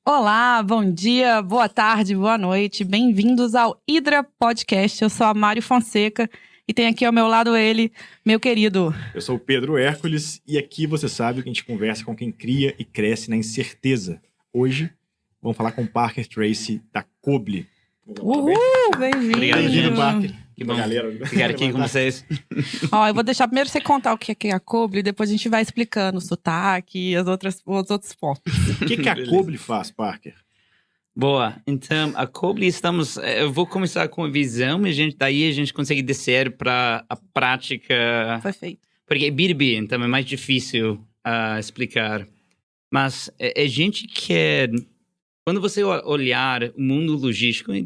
Olá, bom dia, boa tarde, boa noite. Bem-vindos ao Hydra Podcast. Eu sou a Mário Fonseca e tem aqui ao meu lado ele, meu querido. Eu sou o Pedro Hércules e aqui você sabe que a gente conversa com quem cria e cresce na incerteza. Hoje, vamos falar com o Parker Tracy da Cobbly. Uhul, bem-vindo. Obrigado, Parker. Que bom. Galera, Ficar aqui com vocês. Ó, eu vou deixar primeiro você contar o que é a Cobbly, depois a gente vai explicando o sotaque e os outros pontos. O que a Cobbly faz, Parker? Boa. Então, a Cobbly eu vou começar com a visão e daí a gente consegue descer para a prática. Foi feito. Porque é B2B, então é mais difícil explicar. Mas a gente quer... Quando você olhar o mundo logístico, é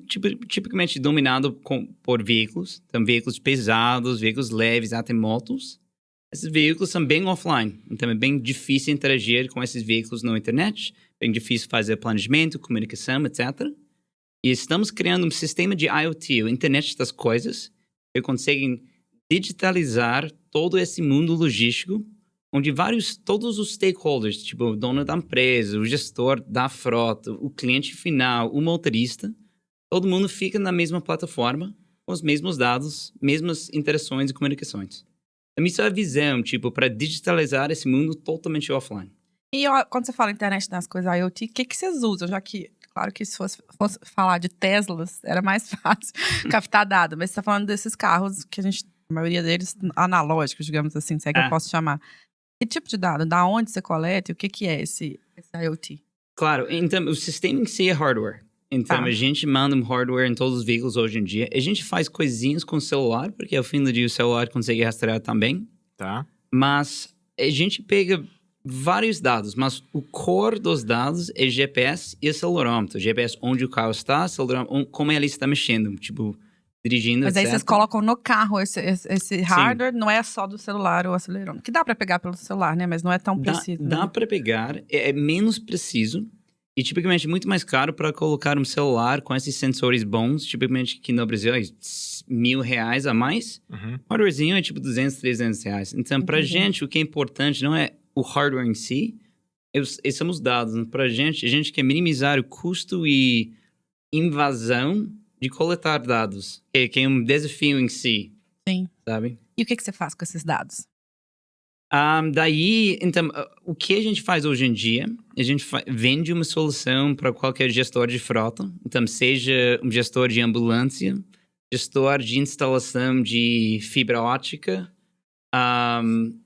tipicamente dominado por veículos. Então, veículos pesados, veículos leves, até motos. Esses veículos são bem offline. Então, é bem difícil interagir com esses veículos na internet. Bem difícil fazer planejamento, comunicação, etc. E estamos criando um sistema de IoT, a Internet das Coisas, que conseguem digitalizar todo esse mundo logístico, onde todos os stakeholders, tipo o dono da empresa, o gestor da frota, o cliente final, o motorista, todo mundo fica na mesma plataforma, com os mesmos dados, mesmas interações e comunicações. Então, isso é a visão, para digitalizar esse mundo totalmente offline. E ó, quando você fala internet das coisas IoT, o que vocês usam? Já que, claro que se fosse falar de Teslas, era mais fácil captar dado, mas você está falando desses carros que a maioria deles analógicos, digamos assim, se é que eu posso chamar. Que tipo de dado? Da onde você coleta? E o que é esse IoT? Claro, então o sistema em si é hardware. Então a gente manda um hardware em todos os veículos hoje em dia. A gente faz coisinhas com o celular, porque ao fim do dia o celular consegue rastrear também. Tá. Mas a gente pega vários dados, mas o core dos dados é GPS e acelerômetro. GPS onde o carro está, acelerômetro como ele está mexendo, dirigindo, Mas aí etc. vocês colocam no carro esse hardware, não é só do celular ou acelerômetro. Que dá pra pegar pelo celular, né? Mas não é tão preciso. Dá pra pegar, é menos preciso e tipicamente muito mais caro para colocar um celular com esses sensores bons, tipicamente aqui no Brasil é R$1.000 a mais. O hardwarezinho é R$200, R$300. Então, pra gente, o que é importante não é o hardware em si, são os dados. Pra gente, a gente quer minimizar o custo e invasão de coletar dados, que é um desafio em si. Sim. Sabe? E o que você faz com esses dados? Daí, então, o que a gente faz hoje em dia, a gente vende uma solução para qualquer gestor de frota. Então, seja um gestor de ambulância, gestor de instalação de fibra ótica,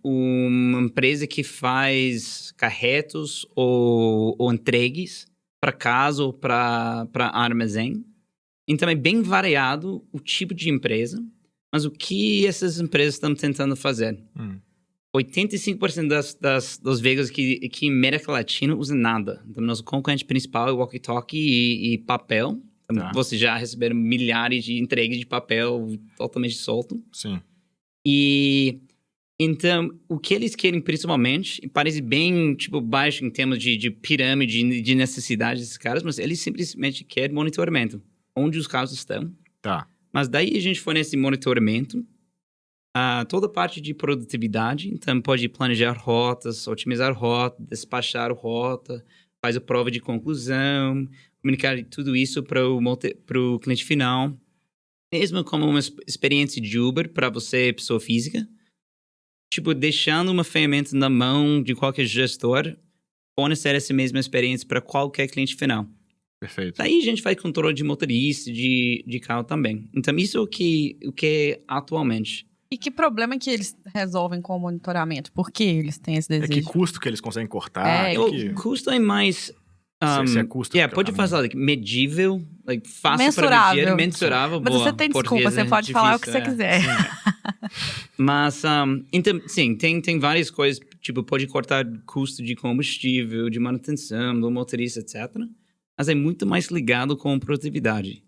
uma empresa que faz carretos ou entregues para casa ou para armazém. Então, é bem variado o tipo de empresa, mas o que essas empresas estão tentando fazer? 85% dos veículos aqui em América Latina usam nada. Então, nosso concorrente principal é walkie-talkie e papel. Então, vocês já receberam milhares de entregas de papel totalmente solto. Sim. E, então, o que eles querem principalmente, parece bem, baixo em termos de pirâmide, de necessidade desses caras, mas eles simplesmente querem monitoramento. Onde os carros estão. Tá. Mas daí a gente fornece monitoramento, toda a parte de produtividade. Então, pode planejar rotas, otimizar rota, despachar rota, faz a prova de conclusão, comunicar tudo isso para o cliente final. Mesmo como uma experiência de Uber para você, pessoa física. Deixando uma ferramenta na mão de qualquer gestor, fornecer essa mesma experiência para qualquer cliente final. Perfeito. Daí a gente faz controle de motorista, de carro também. Então, isso é o que é atualmente. E que problema que eles resolvem com o monitoramento? Por que eles têm esse desejo? Que custo que eles conseguem cortar? O custo é mais... se é custo... pode fazer medível, fácil mensurável. para medir, mensurável. Mas boa, você tem desculpa, você pode falar o que você quiser. Mas, então, sim, tem várias coisas, pode cortar custo de combustível, de manutenção, do motorista, etc. Mas é muito mais ligado com produtividade.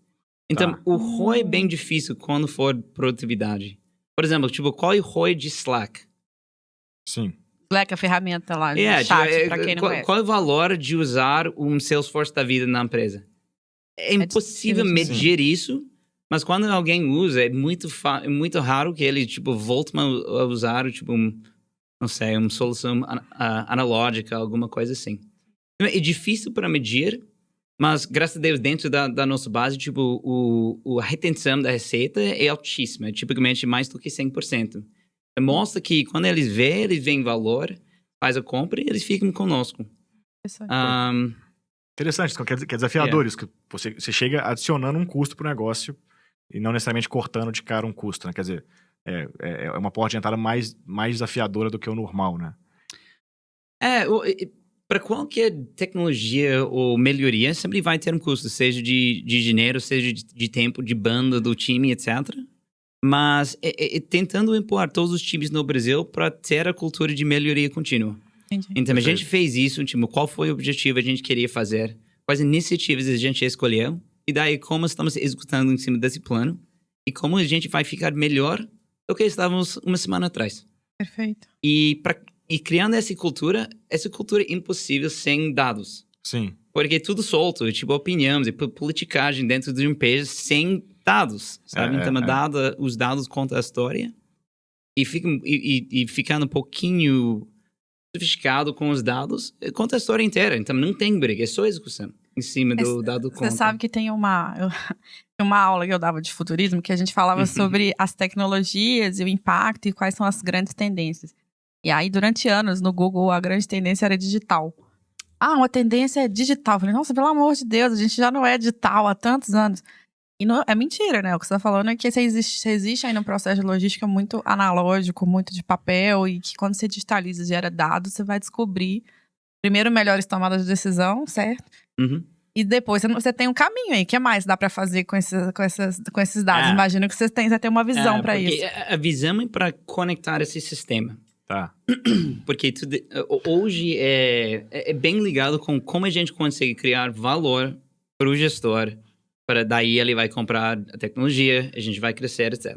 Então, o ROI é bem difícil quando for produtividade. Por exemplo, qual é o ROI de Slack? Sim. Slack é a ferramenta lá, chat, pra quem não conhece. Qual é o valor de usar um Salesforce da vida na empresa? É impossível medir isso Mas quando alguém usa, é muito raro que ele, tipo, volte a usar, tipo, não sei, uma solução analógica, alguma coisa assim. É difícil para medir, mas, graças a Deus, dentro da nossa base, tipo, a retenção da receita é altíssima. É tipicamente mais do que 100%. Mostra que quando eles veem valor, faz a compra e eles ficam conosco. Interessante, isso que é desafiador isso, que você chega adicionando um custo pro negócio e não necessariamente cortando de cara um custo, né? Quer dizer, é uma porta de entrada mais desafiadora do que o normal, né? Para qualquer tecnologia ou melhoria, sempre vai ter um custo, seja de dinheiro, seja de tempo, de banda do time, etc. Mas tentando empurrar todos os times no Brasil para ter a cultura de melhoria contínua. Entendi. Então, a gente fez isso, tipo, qual foi o objetivo que a gente queria fazer, quais iniciativas a gente escolheu, e daí como estamos executando em cima desse plano, e como a gente vai ficar melhor do que estávamos uma semana atrás. Perfeito. E criando essa cultura é impossível sem dados. Sim. Porque é tudo solto, tipo, opiniões e politicagem dentro de uma empresa sem dados, sabe? Então, os dados contam a história e ficando um pouquinho sofisticado com os dados, conta a história inteira. Então, não tem briga, é só execução em cima do dado conta. Você sabe que tem uma aula que eu dava de futurismo que a gente falava sobre as tecnologias e o impacto e quais são as grandes tendências. E aí, durante anos, no Google, a grande tendência era digital. Uma tendência é digital. Eu falei, nossa, pelo amor de Deus, a gente já não é digital há tantos anos. E não, é mentira, né? O que você tá falando é que você existe ainda um processo de logística muito analógico, muito de papel, e que quando você digitaliza e gera dados, você vai descobrir, primeiro, melhores tomadas de decisão, certo? Uhum. E depois você tem um caminho aí. O que mais dá pra fazer com esses dados? Imagino que você tem uma visão pra isso. A visão é para conectar esse sistema. Tá. Porque hoje é bem ligado com como a gente consegue criar valor para o gestor, para daí ele vai comprar a tecnologia, a gente vai crescer, etc.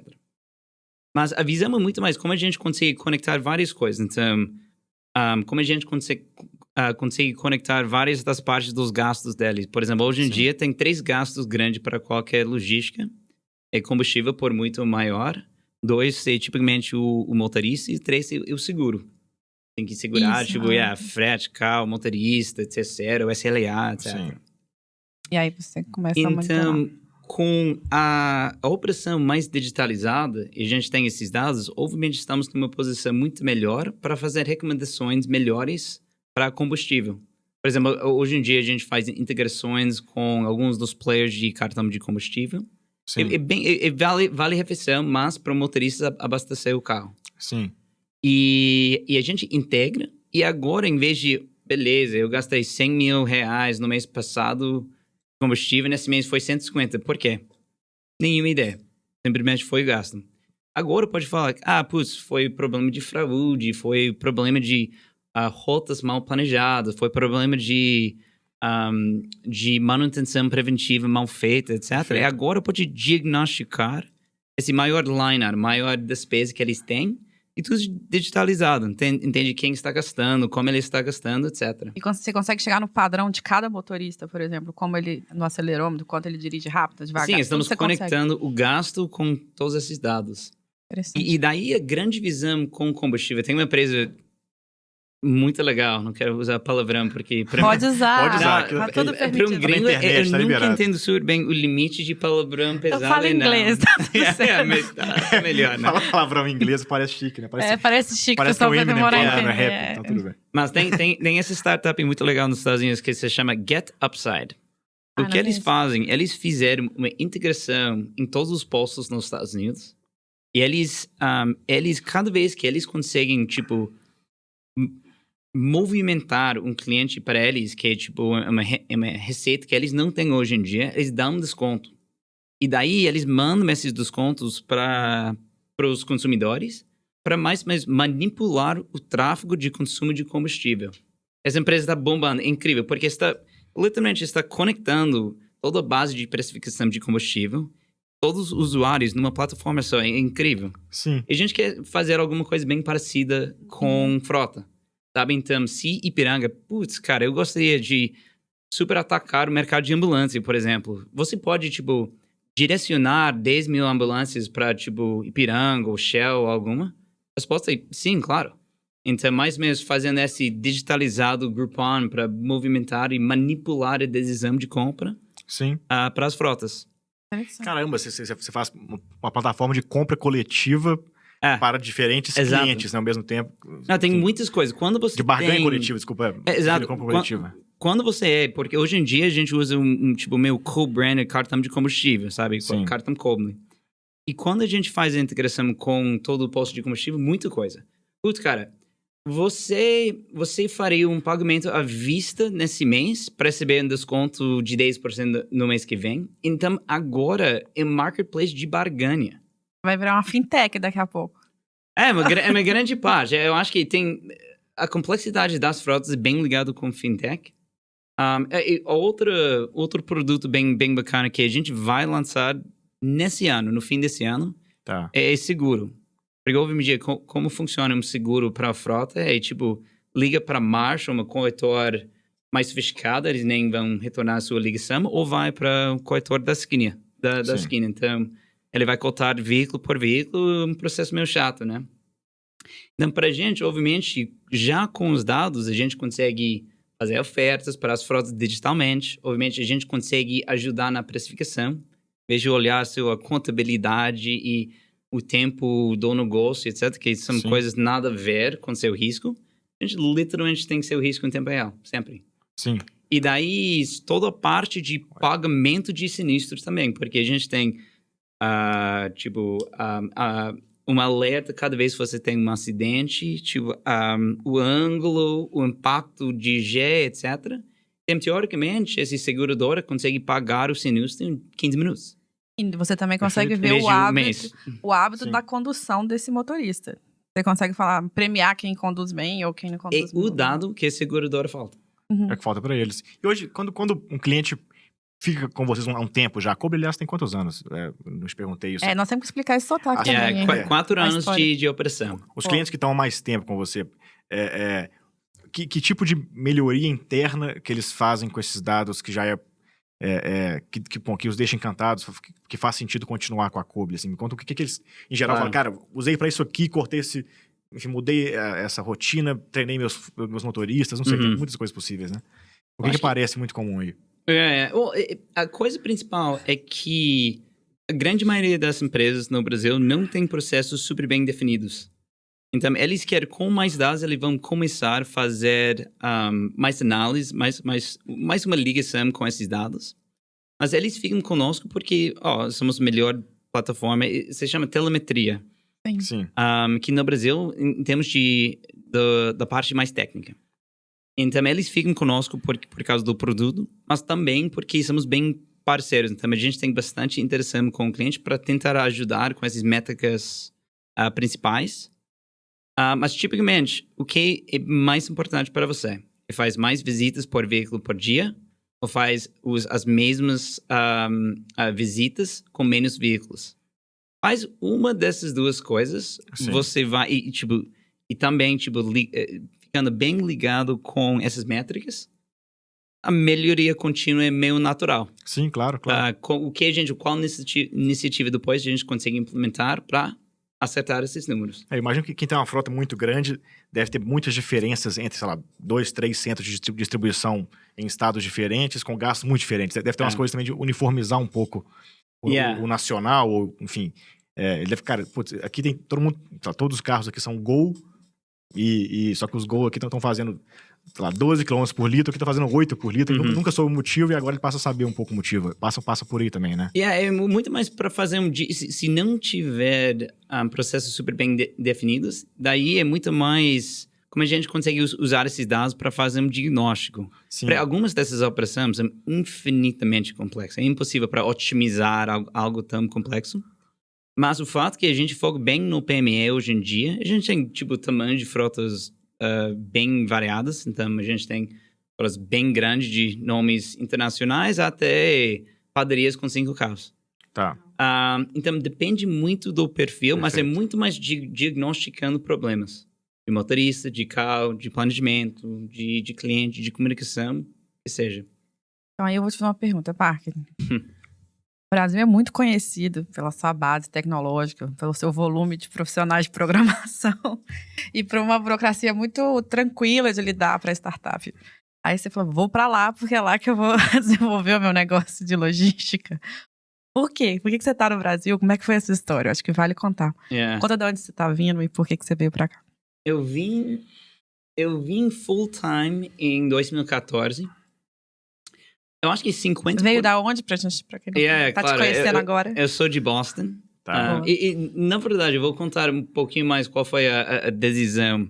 Mas a visão é muito mais como a gente consegue conectar várias coisas. Então, como a gente consegue conectar várias das partes dos gastos deles. Por exemplo, hoje em dia tem 3 gastos grandes para qualquer logística. É combustível por muito maior. 2 é tipicamente o motorista e 3 é o seguro. Tem que segurar, frete, carro, motorista, etc., o SLA, etc. Sim. E aí você começa a monitorar. Então, com a operação mais digitalizada, e a gente tem esses dados, obviamente estamos numa posição muito melhor para fazer recomendações melhores para combustível. Por exemplo, hoje em dia a gente faz integrações com alguns dos players de cartão de combustível. Vale refeição, mas para o motorista abastecer o carro. Sim. E a gente integra, e agora, em vez de, beleza, eu gastei R$100 mil no mês passado combustível, nesse mês foi 150. Por quê? Nenhuma ideia. Simplesmente foi gasto. Agora pode falar, foi problema de fraude, foi problema de rotas mal planejadas, foi problema de manutenção preventiva mal feita, etc. Perfeito. E agora pode diagnosticar esse maior line-up, maior despesa que eles têm, e tudo digitalizado. Entende quem está gastando, como ele está gastando, etc. E você consegue chegar no padrão de cada motorista, por exemplo, como ele, no acelerômetro, quanto ele dirige rápido, devagar. Sim, estamos conectando o gasto com todos esses dados. E daí a grande visão com combustível. Tem uma empresa muito legal, não quero usar palavrão porque... Pode usar. Tá tudo permitido. Para um gringo, eu nunca entendo super bem o limite de palavrão pesado. Eu falo inglês, tá melhor, né? Fala palavrão em inglês, parece chique, né? Parece chique, parece pessoal vai demorar a entender. Rap, então tudo bem. Mas tem essa startup muito legal nos Estados Unidos que se chama Get Upside. O que eles fazem? Eles fizeram uma integração em todos os postos nos Estados Unidos e eles cada vez que eles conseguem, tipo... movimentar um cliente para eles, que é tipo uma receita que eles não têm hoje em dia, eles dão um desconto. E daí eles mandam esses descontos para os consumidores para mais manipular o tráfego de consumo de combustível. Essa empresa está bombando, é incrível, porque literalmente está conectando toda a base de precificação de combustível, todos os usuários numa plataforma só, é incrível. Sim. E a gente quer fazer alguma coisa bem parecida com frota. Sabe, então, se Ipiranga, cara, eu gostaria de super atacar o mercado de ambulância, por exemplo. Você pode, tipo, direcionar 10 mil ambulâncias para, tipo, Ipiranga ou Shell ou alguma? A resposta é sim, claro. Então, mais ou menos fazendo esse digitalizado Groupon para movimentar e manipular a decisão de compra Sim. para as frotas. Caramba, você faz uma plataforma de compra coletiva para diferentes clientes, né, ao mesmo tempo. Não, tem muitas coisas. Quando você de barganha coletiva, desculpa. Exato. Compra coletiva. Quando você porque hoje em dia a gente usa tipo, meio co-branded cartão de combustível, sabe? Sim. Cartão Cobley. E quando a gente faz a integração com todo o posto de combustível, muita coisa. Putz, cara, você faria um pagamento à vista nesse mês para receber um desconto de 10% no mês que vem. Então, agora é um marketplace de barganha. Vai virar uma fintech daqui a pouco. É uma grande parte. Eu acho que tem... A complexidade das frotas é bem ligado com fintech. Outro produto bem bacana que a gente vai lançar nesse ano, no fim desse ano, é seguro. Porque, obviamente, como funciona um seguro para a frota é, tipo, liga para a marcha, uma corretor mais sofisticada, eles nem vão retornar a sua ligação, ou vai para o corretor da esquina. Da esquina. Então, ele vai cotar veículo por veículo, um processo meio chato, né? Então, para a gente, obviamente, já com os dados, a gente consegue fazer ofertas para as frotas digitalmente. Obviamente, a gente consegue ajudar na precificação. Veja olhar a sua contabilidade e o tempo do negócio, etc., que são coisas nada a ver com seu risco. A gente literalmente tem seu risco em tempo real, sempre. Sim. E daí, toda a parte de pagamento de sinistros também, porque a gente tem, um alerta cada vez que você tem um acidente, tipo, o ângulo, o impacto de G, etc. Então, teoricamente, essa seguradora consegue pagar o sinistro em 15 minutos. E você também consegue ver o hábito da condução desse motorista. Você consegue premiar quem conduz bem ou quem não conduz bem. É o dado que a seguradora falta. É que falta para eles. E hoje, quando um cliente fica com vocês há um tempo já, a Cobre, aliás, tem quantos anos? Nos perguntei isso. Nós temos que explicar esse sotaque também. 4 anos de operação. Os clientes que estão há mais tempo com você, que tipo de melhoria interna que eles fazem com esses dados que já que os deixa encantados, que faz sentido continuar com a Cobre? Assim, me conta o que eles, em geral, falam, cara, usei para isso aqui, cortei enfim, mudei essa rotina, treinei meus motoristas, não sei, tem muitas coisas possíveis, né? O que parece muito comum aí? A coisa principal é que a grande maioria das empresas no Brasil não tem processos super bem definidos. Então, eles querem, com mais dados, eles vão começar a fazer mais análise, mais uma ligação com esses dados. Mas eles ficam conosco porque somos a melhor plataforma, se chama telemetria. Sim. Que no Brasil, em termos da parte mais técnica. Então, eles ficam conosco por causa do produto, mas também porque somos bem parceiros. Então, a gente tem bastante interação com o cliente para tentar ajudar com essas métricas principais. Mas, tipicamente, o que é mais importante para você? Faz mais visitas por veículo por dia ou faz as mesmas visitas com menos veículos? Faz uma dessas duas coisas, você vai... E também, ficando bem ligado com essas métricas, a melhoria contínua é meio natural. Sim, claro. Qual iniciativa depois a gente consegue implementar para acertar esses números? Eu imagino que quem tem uma frota muito grande deve ter muitas diferenças entre, sei lá, 2, 3 centros de distribuição em estados diferentes, com gastos muito diferentes. Deve ter umas coisas também de uniformizar um pouco o nacional, ou enfim. Ele deve, cara, putz, aqui tem todo mundo, todos os carros aqui são Gol, e só que os Gol aqui estão fazendo, sei lá, 12 km por litro, aqui estão fazendo 8 por litro. Nunca soube o motivo, e agora ele passa a saber um pouco o motivo. Passa por aí também, né? É muito mais para fazer se não tiver processos super bem definidos, daí é muito mais como a gente consegue usar esses dados para fazer um diagnóstico. Para algumas dessas operações são infinitamente complexas. É impossível para otimizar algo tão complexo. Mas o fato que a gente foca bem no PME hoje em dia, a gente tem, tamanho de frotas bem variadas. Então, a gente tem frotas bem grandes de nomes internacionais até padarias com 5 carros. Tá. Então, depende muito do perfil, mas é muito mais diagnosticando problemas. De motorista, de carro, de planejamento, de cliente, de comunicação, que seja. Então, aí eu vou te fazer uma pergunta, Parker. O Brasil é muito conhecido pela sua base tecnológica, pelo seu volume de profissionais de programação e por uma burocracia muito tranquila de lidar para startup. Aí você falou, vou para lá, porque é lá que eu vou desenvolver o meu negócio de logística. Por quê? Por que você tá no Brasil? Como é que foi essa história? Eu acho que vale contar. Conta de onde você tá vindo e por que você veio para cá. Eu vim full time em 2014. Eu acho que 50%... Veio da onde pra gente, pra quem não tá claro, te conhecendo agora? Eu sou de Boston. Tá. E, na verdade, eu vou contar um pouquinho mais qual foi a decisão.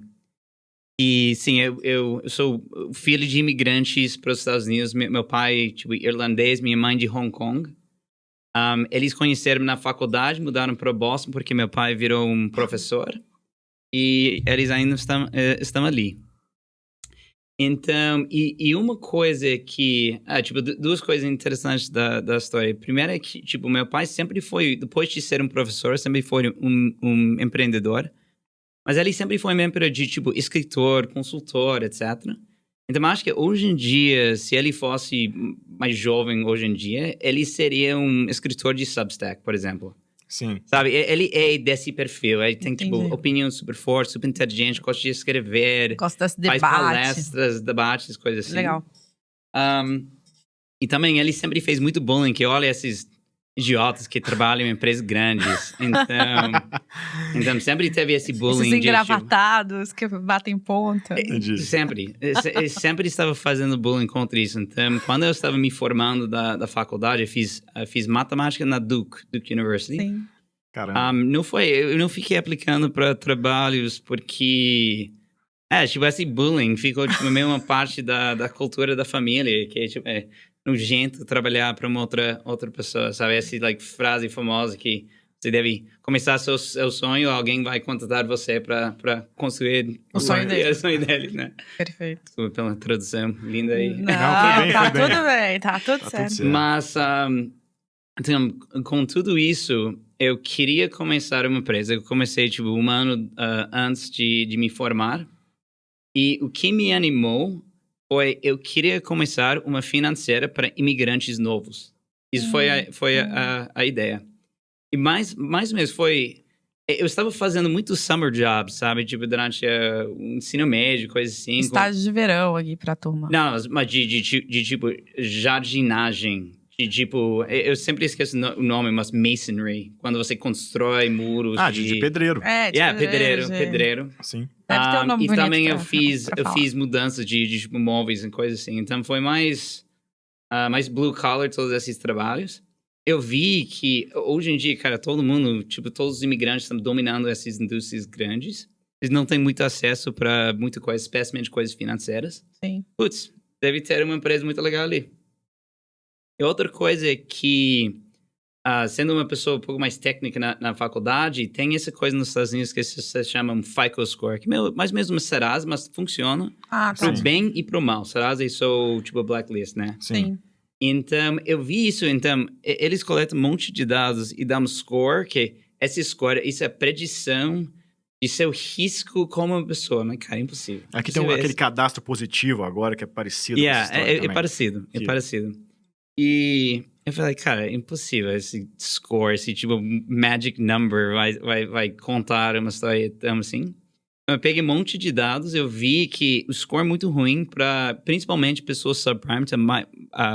E, sim, eu sou filho de imigrantes para os Estados Unidos. Meu pai, tipo, irlandês, minha mãe de Hong Kong. Eles conheceram na faculdade, mudaram para Boston porque meu pai virou um professor. E eles ainda estão ali. Então, e uma coisa que... tipo, duas coisas interessantes da história. Primeiro é que, tipo, meu pai sempre foi, depois de ser um professor, sempre foi um empreendedor. Mas ele sempre foi membro de, tipo, escritor, consultor, etc. Então, acho que hoje em dia, se ele fosse mais jovem hoje em dia, ele seria um escritor de Substack, por exemplo. Sim. Sabe, ele é desse perfil. Ele tem, tipo, opinião super forte, super inteligente, gosta de escrever. Gosta desse debate. Faz palestras, debates, coisas assim. Legal. E também ele sempre fez muito bullying, que olha esses idiotas que trabalham em empresas grandes. Então sempre teve esse bullying. Esses engravatados que batem ponta. Sempre. Ele sempre estava fazendo bullying contra isso. Então, quando eu estava me formando da faculdade, eu fiz matemática na Duke University. Sim. Caramba. Eu não fiquei aplicando para trabalhos porque... tipo, esse bullying ficou, tipo, meio uma parte da cultura da família, que, tipo, é nojento trabalhar para uma outra pessoa, sabe? Essa, like, frase famosa que você deve começar seu sonho, alguém vai contratar você para construir o sonho dele, né? Perfeito. Desculpa pela tradução linda aí. Não, tá tudo bem, tá tudo certo. Mas, então, com tudo isso, eu queria começar uma empresa. Eu comecei, tipo, um ano antes de me formar. E o que me animou foi eu queria começar uma financeira para imigrantes novos. Isso foi a ideia. E mais mesmo foi... Eu estava fazendo muitos summer jobs, sabe? Tipo, durante o ensino médio, coisa assim. Estágio de verão aqui pra turma. Não, mas de tipo, jardinagem. De tipo, eu sempre esqueço o nome, mas masonry. Quando você constrói muros. De pedreiro. Pedreiro. Sim. Deve ter um nome e bonito também eu falar. fiz mudanças de tipo, móveis e coisas assim. Então foi mais blue collar todos esses trabalhos. Eu vi que hoje em dia, cara, todo mundo, tipo, todos os imigrantes estão dominando essas indústrias grandes. Eles não têm muito acesso para muita coisa, especialmente coisas financeiras. Sim. Putz, deve ter uma empresa muito legal ali. E outra coisa é que, sendo uma pessoa um pouco mais técnica na faculdade, tem essa coisa nos Estados Unidos que se chama um FICO Score, que é mais mesmo uma Serasa, mas funciona pro bem e pro mal. Serasa é só, tipo, blacklist, né? Sim. Então, eu vi isso. Então, eles coletam um monte de dados e dão um score, que esse score, isso é a predição de seu risco como uma pessoa. Mas, cara, é impossível. Aqui tem aquele cadastro positivo agora, que é parecido com essa história é parecido. É parecido. E eu falei, cara, é impossível esse score, esse tipo magic number vai contar uma história tão assim. Então, eu peguei um monte de dados, eu vi que o score é muito ruim para, principalmente, pessoas subprime, tem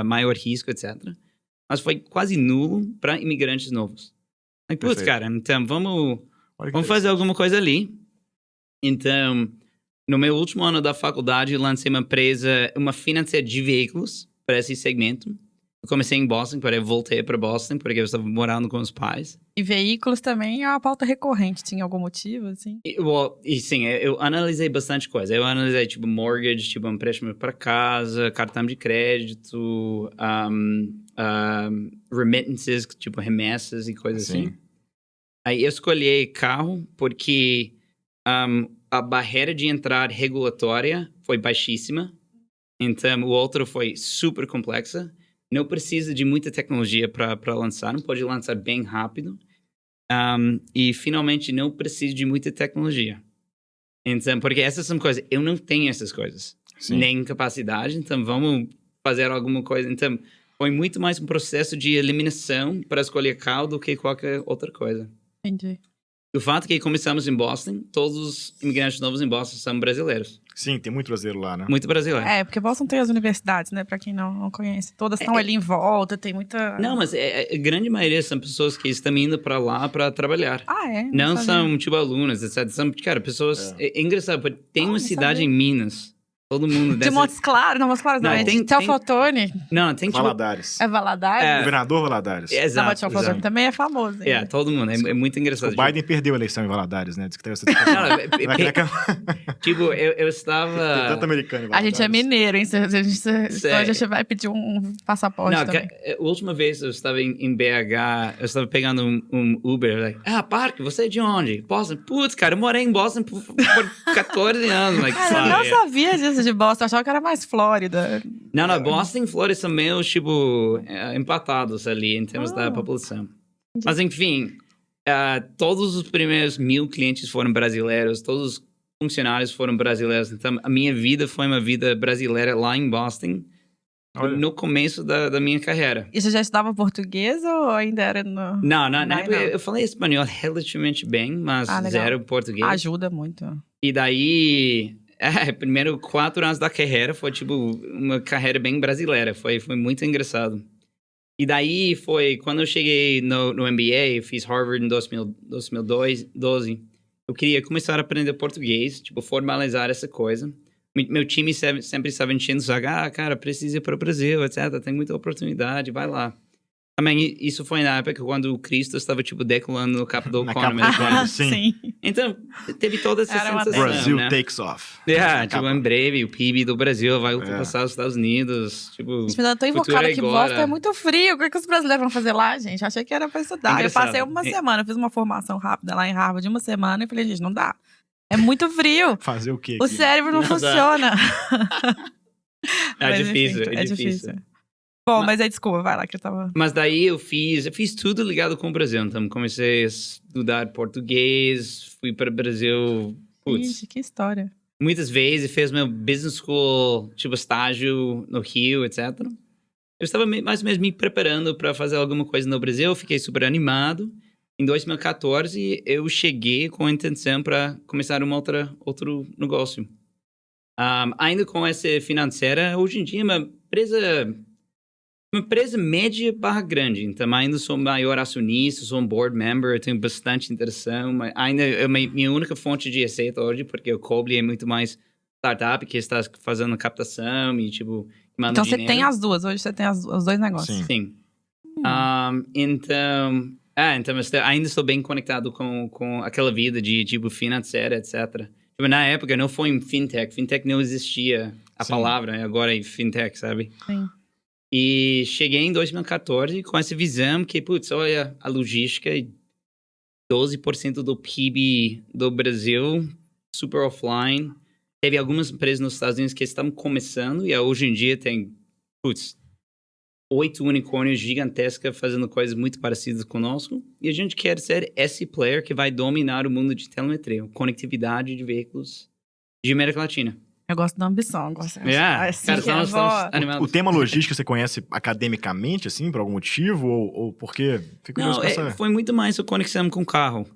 maior risco, etc. Mas foi quase nulo para imigrantes novos. Putz, cara, então vamos fazer alguma coisa ali. Então, no meu último ano da faculdade, eu lancei uma empresa, uma financeira de veículos para esse segmento. Eu comecei em Boston, voltei para Boston, porque eu estava morando com os pais. E veículos também é uma pauta recorrente, tinha algum motivo, assim? Sim, eu analisei bastante coisa. Eu analisei, tipo, mortgage, tipo, um empréstimo para casa, cartão de crédito, remittances, tipo, remessas e coisas assim. Aí eu escolhi carro porque a barreira de entrada regulatória foi baixíssima. Então, o outro foi super complexa. Não precisa de muita tecnologia para lançar, não pode lançar bem rápido. E, finalmente, não precisa de muita tecnologia. Então, porque essas são coisas... Eu não tenho essas coisas. Sim. Nem capacidade, então vamos fazer alguma coisa. Então, foi muito mais um processo de eliminação para escolher carro do que qualquer outra coisa. Entendi. O fato que começamos em Boston, todos os imigrantes novos em Boston são brasileiros. Sim, tem muito brasileiro lá, né? Muito brasileiro. Porque Boston tem as universidades, né? Pra quem não conhece. Todas estão ali em volta, tem muita... Não, mas a grande maioria são pessoas que estão indo para lá para trabalhar. Não sabia. são, tipo, alunos, etc. São, cara, pessoas... É engraçado, porque tem uma cidade sabia. em Minas. Todo mundo De Montes Claros? Não, Montes Claros não. É de Teoflotone. Não, tem tipo... Valadares. É Valadares? Governador Valadares. Não, mas Teoflotone também é famoso. Todo mundo. É muito engraçado. O Biden perdeu a eleição em Valadares, né? Diz que teve essa Tipo, eu estava... Tem tanto americano em A gente é mineiro, hein? Então a gente vai pedir um passaporte também. A última vez eu estava em BH, eu estava pegando um Uber, Parque, você é de onde? Boston. Putz, cara, eu morei em Boston por 14 anos. Cara, eu não sabia disso de Boston, eu achava que era mais Flórida. Não, Boston e Flórida são meio, tipo, empatados ali em termos da população. Mas, enfim, todos os primeiros 1.000 clientes foram brasileiros, todos os funcionários foram brasileiros. Então, a minha vida foi uma vida brasileira lá em Boston, no começo da minha carreira. E você já estudava português ou ainda era no... Não, na época eu falei espanhol relativamente bem, mas zero português. Ajuda muito. E daí... primeiro 4 anos da carreira foi, tipo, uma carreira bem brasileira. Foi muito engraçado. E daí foi... Quando eu cheguei no MBA, eu fiz Harvard em 2012. Eu queria começar a aprender português, tipo, formalizar essa coisa. Meu time sempre estava enchendo o saco. Cara, precisa ir para o Brasil, etc. Tem muita oportunidade, vai lá. Também, isso foi na época quando o Cristo estava, tipo, decolando no capa do Economist. Sim. Então, teve toda essa sensação, Brasil né? takes off. Tipo, em breve, o PIB do Brasil vai ultrapassar os Estados Unidos. Tipo, eu tô invocada que Boston é muito frio. O que os brasileiros vão fazer lá, gente? Achei que era pra estudar. Eu passei uma semana, fiz uma formação rápida lá em Harvard de uma semana e falei, gente, não dá. É muito frio. Fazer o quê? O cérebro não funciona. É difícil. Bom, mas aí, desculpa, vai lá que eu tava... Mas daí eu fiz tudo ligado com o Brasil. Então, comecei a estudar português, fui para o Brasil... Ixi, que história. Muitas vezes, fiz meu business school, tipo, estágio no Rio, etc. Eu estava mais ou menos me preparando para fazer alguma coisa no Brasil, fiquei super animado. Em 2014, eu cheguei com a intenção para começar outro negócio. Ainda com essa financeira, hoje em dia, uma empresa média barra grande. Então, ainda sou maior acionista, sou um board member, tenho bastante interação. Mas ainda é minha única fonte de receita hoje, porque o Cobley é muito mais startup, que está fazendo captação e, tipo, manda então, dinheiro. Você tem as duas. Hoje você tem os dois negócios. Sim. Então, ainda estou bem conectado com aquela vida de, tipo, financeira, etc. Tipo, na época, não foi em fintech. Fintech não existia a palavra, agora é fintech, sabe? Sim. E cheguei em 2014 com essa visão que, putz, olha, a logística, 12% do PIB do Brasil, super offline. Teve algumas empresas nos Estados Unidos que estavam começando e hoje em dia tem, 8 unicórnios gigantescas fazendo coisas muito parecidas conosco. E a gente quer ser esse player que vai dominar o mundo de telemetria, conectividade de veículos de América Latina. Eu gosto da ambição, eu gosto cara, estamos animados. O tema logística você conhece academicamente, assim, por algum motivo? Ou por quê? Fico Não, foi muito mais a conexão com o carro,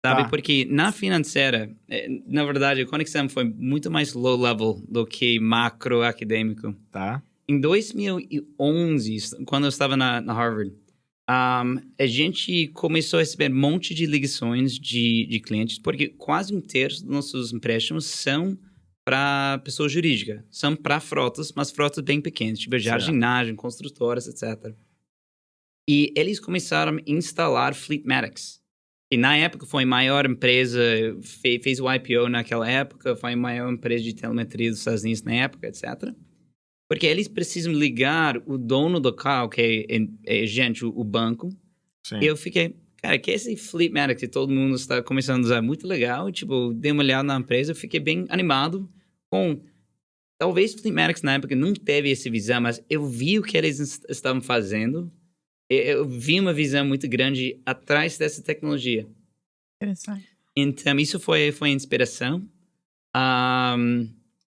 sabe? Tá. Porque na financeira, na verdade, a conexão foi muito mais low level do que macro acadêmico. Tá. Em 2011, quando eu estava na Harvard, a gente começou a receber um monte de ligações de clientes, porque quase 1/3 dos nossos empréstimos são para pessoa jurídica. São para frotas, mas frotas bem pequenas, tipo jardinagem, construtoras, etc. E eles começaram a instalar Fleetmatics. E na época foi a maior empresa, fez o IPO naquela época, foi a maior empresa de telemetria dos Estados Unidos na época, etc. Porque eles precisam ligar o dono do carro, que é gente, o banco. Sim. E eu fiquei, cara, que esse Fleetmatics que todo mundo está começando a usar, muito legal. E, tipo, dei uma olhada na empresa, eu fiquei bem animado com... Talvez Fleetmatics na época não teve essa visão, mas eu vi o que eles estavam fazendo. Eu vi uma visão muito grande atrás dessa tecnologia. Interessante. Então, isso foi a inspiração.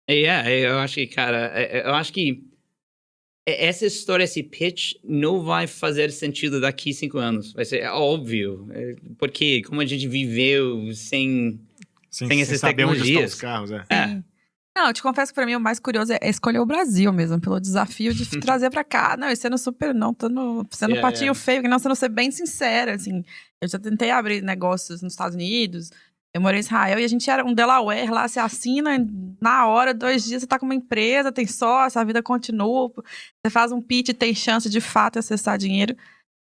Eu acho que, cara, eu acho que essa história, esse pitch, não vai fazer sentido daqui 5 anos. Vai ser óbvio. Porque como a gente viveu sem essas saber onde estão tecnologias. os carros, Não, eu te confesso que pra mim o mais curioso é escolher o Brasil mesmo, pelo desafio de trazer pra cá. Não, e sendo super, não, sendo patinho feio, não, sendo ser bem sincera, assim. Eu já tentei abrir negócios nos Estados Unidos, eu morei em Israel e a gente era um Delaware lá, você assina na hora, 2 dias, você tá com uma empresa, tem sócio, a vida continua, você faz um pitch e tem chance de fato de acessar dinheiro.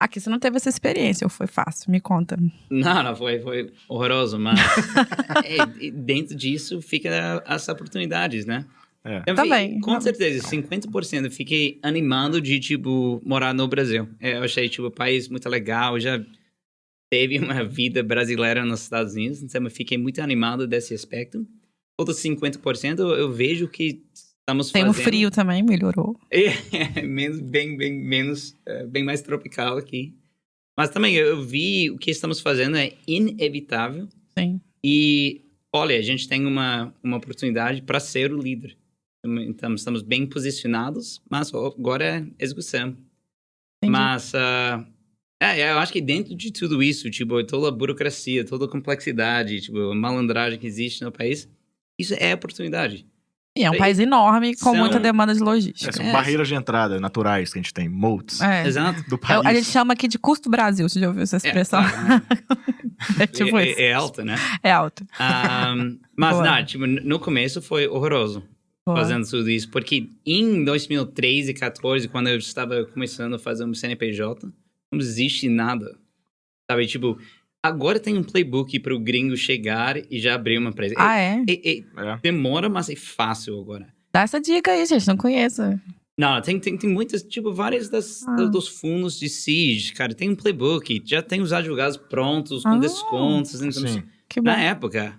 Aqui você não teve essa experiência, ou foi fácil? Me conta. Não, foi horroroso, mas dentro disso fica as oportunidades, né? Eu Também. Com certeza, 50% eu fiquei animado de, tipo, morar no Brasil. Eu achei, tipo, um país muito legal, já teve uma vida brasileira nos Estados Unidos, então eu fiquei muito animado desse aspecto. Outros 50% eu vejo que estamos fazendo... Tem um frio também, melhorou. Bem mais tropical aqui. Mas também eu vi o que estamos fazendo é inevitável. Sim. E, olha, a gente tem uma oportunidade para ser o líder. Então, estamos bem posicionados, mas agora é execução. Entendi. Mas, eu acho que dentro de tudo isso, tipo, toda a burocracia, toda a complexidade, tipo, a malandragem que existe no país, isso é oportunidade. E é um país enorme, com muita demanda de logística. São barreiras de entrada naturais que a gente tem, moats Exato. do país. A gente chama aqui de custo Brasil, você já ouviu essa expressão? Tipo isso. É alto, né? É alto. Mas, não, tipo, no começo foi horroroso fazendo tudo isso. Porque em 2013 e 2014, quando eu estava começando a fazer um CNPJ, não existe nada. Sabe, tipo... Agora tem um playbook para o gringo chegar e já abrir uma empresa. Demora, mas é fácil agora. Dá essa dica aí, gente, não conheço. Não, tem muitas, tipo, várias dos fundos de seed, cara. Tem um playbook, já tem os advogados prontos, com descontos. Então, sim. Que bom. Na época,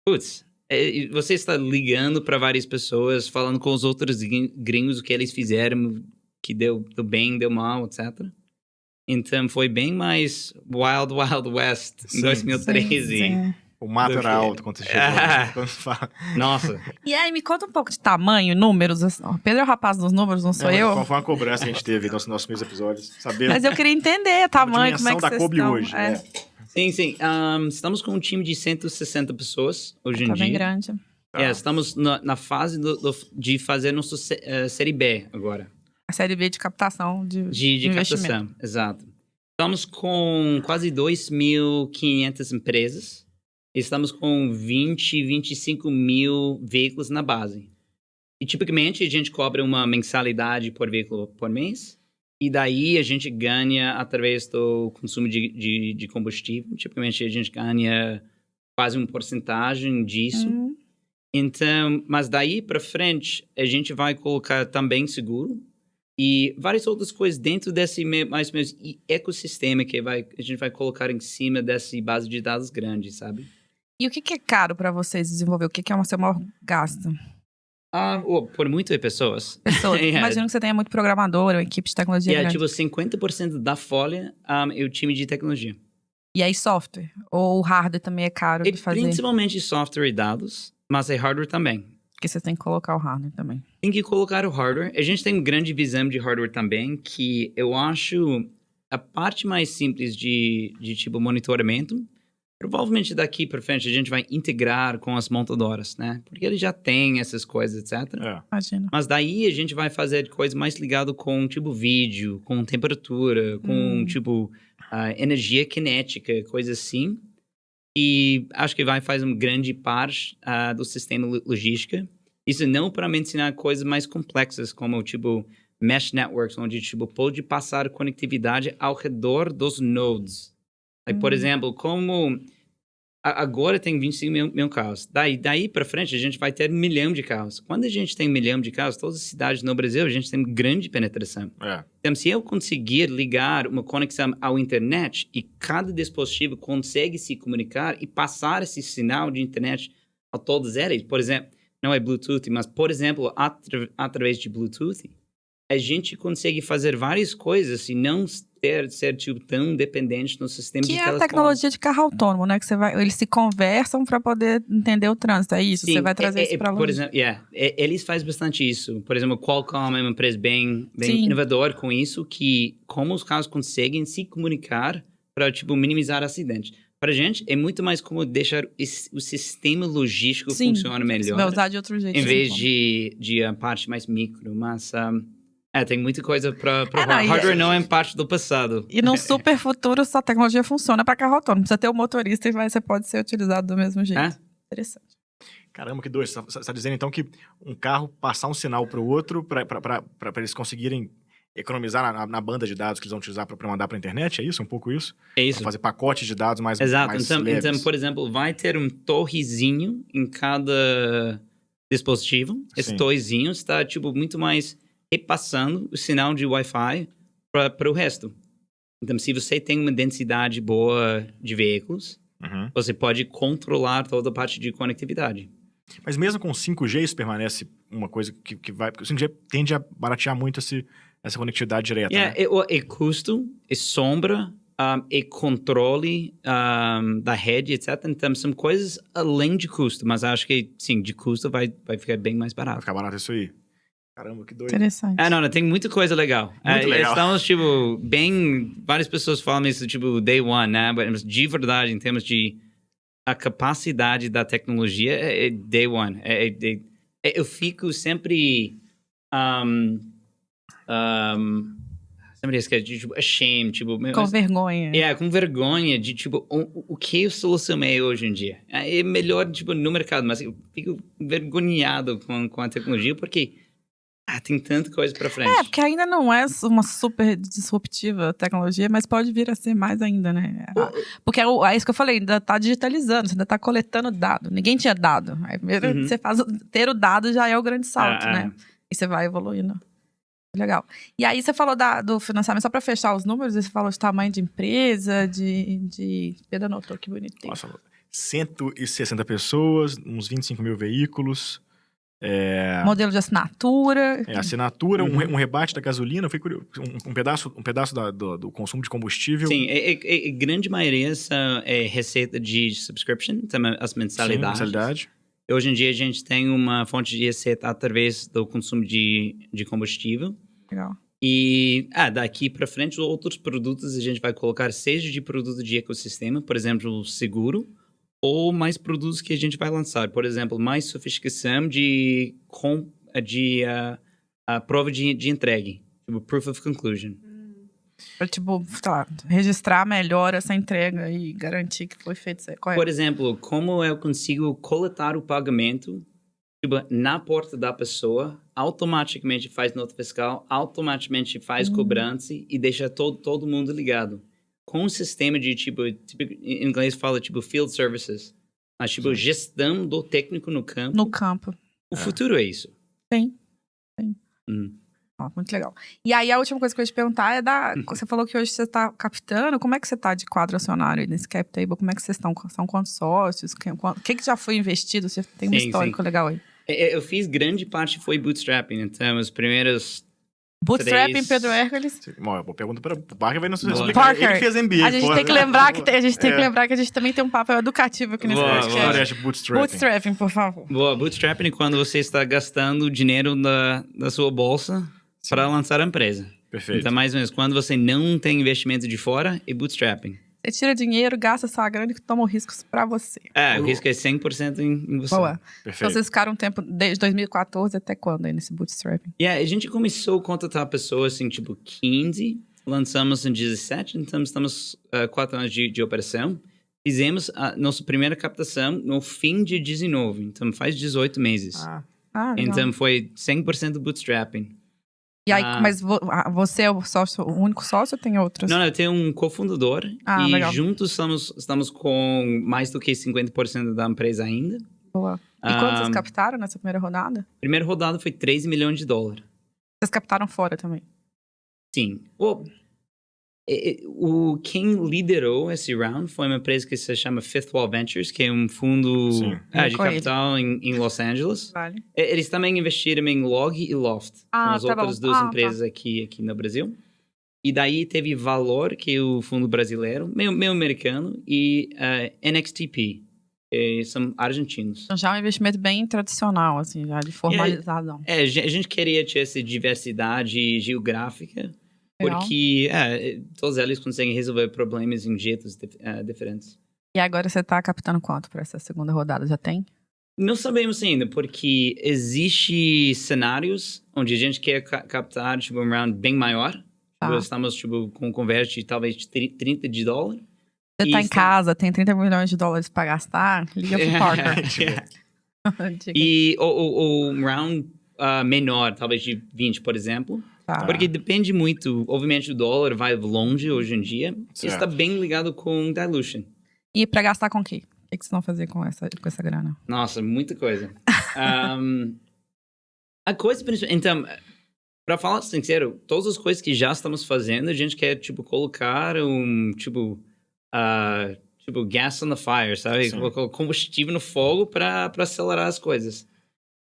você está ligando para várias pessoas, falando com os outros gringos o que eles fizeram, que deu bem, deu mal, etc. Então, foi bem mais Wild West em 2013. Sim. O mato era alto quando você chegou. Quando fala. Nossa. E aí, me conta um pouco de tamanho, números. Assim. O Pedro é o rapaz dos números, não sou eu? Foi uma cobrança que a gente teve nos nossos primeiros episódios. Mas eu queria entender tamanho, como é que da vocês Kobe estão. hoje. Sim. Estamos com um time de 160 pessoas hoje em dia. Tá bem grande. Estamos na fase de fazer nossa série B agora. A série B de captação de captação, exato. Estamos com quase 2.500 empresas. Estamos com 25 mil veículos na base. E, tipicamente, a gente cobra uma mensalidade por veículo por mês. E daí, a gente ganha através do consumo de combustível. Tipicamente, a gente ganha quase uma porcentagem disso. Então, mas daí para frente, a gente vai colocar também seguro. E várias outras coisas dentro desse mais ou menos ecossistema que a gente vai colocar em cima dessa base de dados grande, sabe? E o que é caro para vocês desenvolver? O que é o seu maior gasto? Por muitas pessoas. Imagino que você tenha muito programador, uma equipe de tecnologia grande. Tipo, 50% da folha é o time de tecnologia. E aí software? Ou o hardware também é caro de fazer? Principalmente software e dados, mas é hardware também. Porque você tem que colocar o hardware também. Tem que colocar o hardware. A gente tem uma grande visão de hardware também, que eu acho a parte mais simples de tipo monitoramento. Provavelmente daqui para frente a gente vai integrar com as montadoras, né? Porque ele já tem essas coisas, etc. Imagina. Mas daí a gente vai fazer coisas mais ligadas com, tipo, vídeo, com temperatura, com, tipo, energia cinética, coisas assim. E acho que vai fazer uma grande parte do sistema logística. Isso não para mencionar coisas mais complexas, como, tipo, mesh networks, onde, tipo, pode passar conectividade ao redor dos nodes. Por exemplo, como agora tem 25 mil carros. Daí para frente, a gente vai ter 1 milhão de carros. Quando a gente tem 1 milhão de carros, todas as cidades no Brasil, a gente tem grande penetração. Então, se eu conseguir ligar uma conexão à internet e cada dispositivo consegue se comunicar e passar esse sinal de internet a todas elas, por exemplo, não é Bluetooth, mas, por exemplo, através de Bluetooth, a gente consegue fazer várias coisas e não ser tipo, tão dependente no sistema de Que é a telefone. tecnologia de carro autônomo, né? Que eles se conversam para poder entender o trânsito, é isso? Sim, Você vai trazer isso para por exemplo, eles fazem bastante isso. Por exemplo, Qualcomm é uma empresa bem inovadora com isso, que como os carros conseguem se comunicar para tipo minimizar acidentes. Para a gente é muito mais como deixar o sistema logístico funcionar melhor. Você vai usar de outro jeito. Em vez de a parte mais micro, mas tem muita coisa para hardware não é parte do passado. E no super futuro, essa tecnologia funciona para carro autônomo. Precisa ter um motorista e você pode ser utilizado do mesmo jeito. Interessante. Caramba, que doido. Você está dizendo, então, que um carro passar um sinal para o outro para eles conseguirem economizar na banda de dados que eles vão utilizar para mandar para a internet? É isso? Um pouco isso? É isso. Pra fazer pacotes de dados mais Exato. mais então, leves. Por exemplo, vai ter um torrezinho em cada dispositivo. Esse torrezinho está, tipo, muito mais repassando o sinal de Wi-Fi para o resto. Então, se você tem uma densidade boa de veículos, você pode controlar toda a parte de conectividade. Mas mesmo com 5G, isso permanece uma coisa que vai... Porque o 5G tende a baratear muito essa conectividade direta, né? É custo, é sombra, é controle da rede, etc. Então, são coisas além de custo. Mas acho que, sim, de custo vai ficar bem mais barato. Vai ficar barato isso aí. Caramba, que doido. Interessante. Não, tem muita coisa legal. Muito legal. Estamos, tipo, várias pessoas falam isso, tipo, day one, né? Mas de verdade, em termos de a capacidade da tecnologia, é day one. Eu fico sempre... sempre esquece, tipo, ashamed, tipo... Com vergonha. Com vergonha de, tipo, o que a solução é hoje em dia. É melhor, tipo, no mercado, mas eu fico envergonhado com a tecnologia, porque... tem tanta coisa pra frente. Porque ainda não é uma super disruptiva tecnologia, mas pode vir a ser mais ainda, né? Porque é isso que eu falei, ainda tá digitalizando, você ainda tá coletando dado. Ninguém tinha dado. Aí primeiro você ter o dado já é o grande salto, né? E você vai evoluindo. Legal. E aí você falou do financiamento, só pra fechar os números, você falou de tamanho de empresa, de... Pedro anotou, que bonitinho. Nossa, 160 pessoas, uns 25 mil veículos... Modelo de assinatura. Assinatura, um rebate da gasolina, foi curioso, um pedaço do consumo de combustível. Sim, a grande maioria é receita de subscription, também as mensalidades. Sim, mensalidade. Hoje em dia a gente tem uma fonte de receita através do consumo de combustível. Legal. E daqui para frente, outros produtos a gente vai colocar, seja de produto de ecossistema, por exemplo, o seguro, ou mais produtos que a gente vai lançar. Por exemplo, mais sofisticação de prova de entrega. Tipo, proof of conclusion. Pra, tipo, registrar melhor essa entrega e garantir que foi feito correto. Por exemplo, como eu consigo coletar o pagamento na porta da pessoa, automaticamente faz nota fiscal, automaticamente faz cobrança e deixa todo mundo ligado. Com um sistema de, tipo, em inglês fala, tipo, field services. Mas, tipo, gestão do técnico no campo. No campo. O futuro é isso. Sim. Muito legal. E aí, a última coisa que eu ia te perguntar é você falou que hoje você está captando. Como é que você está de quadro acionário aí nesse cap table? Como é que vocês estão? São quantos sócios? O que já foi investido? Você tem um histórico legal aí. Eu fiz grande parte foi bootstrapping. Então, os primeiros... Bootstrapping, Pedro Hércules. Boa pergunta para o Parker, vai nos explicar. Parker, ele fez MBA. A gente tem que lembrar que a gente também tem um papel educativo aqui nesse podcast. Bootstrapping, por favor. Bootstrapping é quando você está gastando dinheiro da sua bolsa para lançar a empresa. Perfeito. Então, mais ou menos, quando você não tem investimento de fora, é bootstrapping. Você tira dinheiro, gasta sua grana e toma riscos pra você. O risco é 100% em você. Boa. Perfeito. Então vocês ficaram um tempo, desde 2014 até quando aí nesse bootstrapping? A gente começou a contratar pessoas assim, tipo 15, lançamos em 17, então estamos 4 anos de operação. Fizemos a nossa primeira captação no fim de 19, então faz 18 meses. Então foi 100% bootstrapping. E aí, mas você é o único sócio ou tem outros? Não, eu tenho um cofundador e legal. Juntos estamos com mais do que 50% da empresa ainda. Boa. E quanto vocês captaram nessa primeira rodada? A primeira rodada foi $13 milhões. Vocês captaram fora também? Sim. Quem liderou esse round foi uma empresa que se chama Fifth Wall Ventures, que é um fundo de capital em Los Angeles. Vale. Eles também investiram em Log e Loft, são as outras duas empresas aqui no Brasil. E daí teve Valor, que é o fundo brasileiro, meio americano, e NXTP, que são argentinos. Então já é um investimento bem tradicional, assim, já de formalizado. A gente queria ter essa diversidade geográfica, porque todos eles conseguem resolver problemas em jeitos diferentes. E agora você está captando quanto para essa segunda rodada? Já tem? Não sabemos ainda, porque existem cenários onde a gente quer captar tipo, um round bem maior. Estamos tipo, com um converte de talvez $30. Você está em casa, tem $30 milhões para gastar? Liga pro Parker. E o round menor, talvez de 20, por exemplo. Porque depende muito. Obviamente, o dólar vai longe hoje em dia. Isso está bem ligado com dilution. E para gastar com o quê? O que vocês vão fazer com essa grana? Nossa, muita coisa. A coisa principal... Então... Para falar sincero, todas as coisas que já estamos fazendo, a gente quer, tipo, colocar gas on the fire, sabe? Colocar combustível no fogo para acelerar as coisas.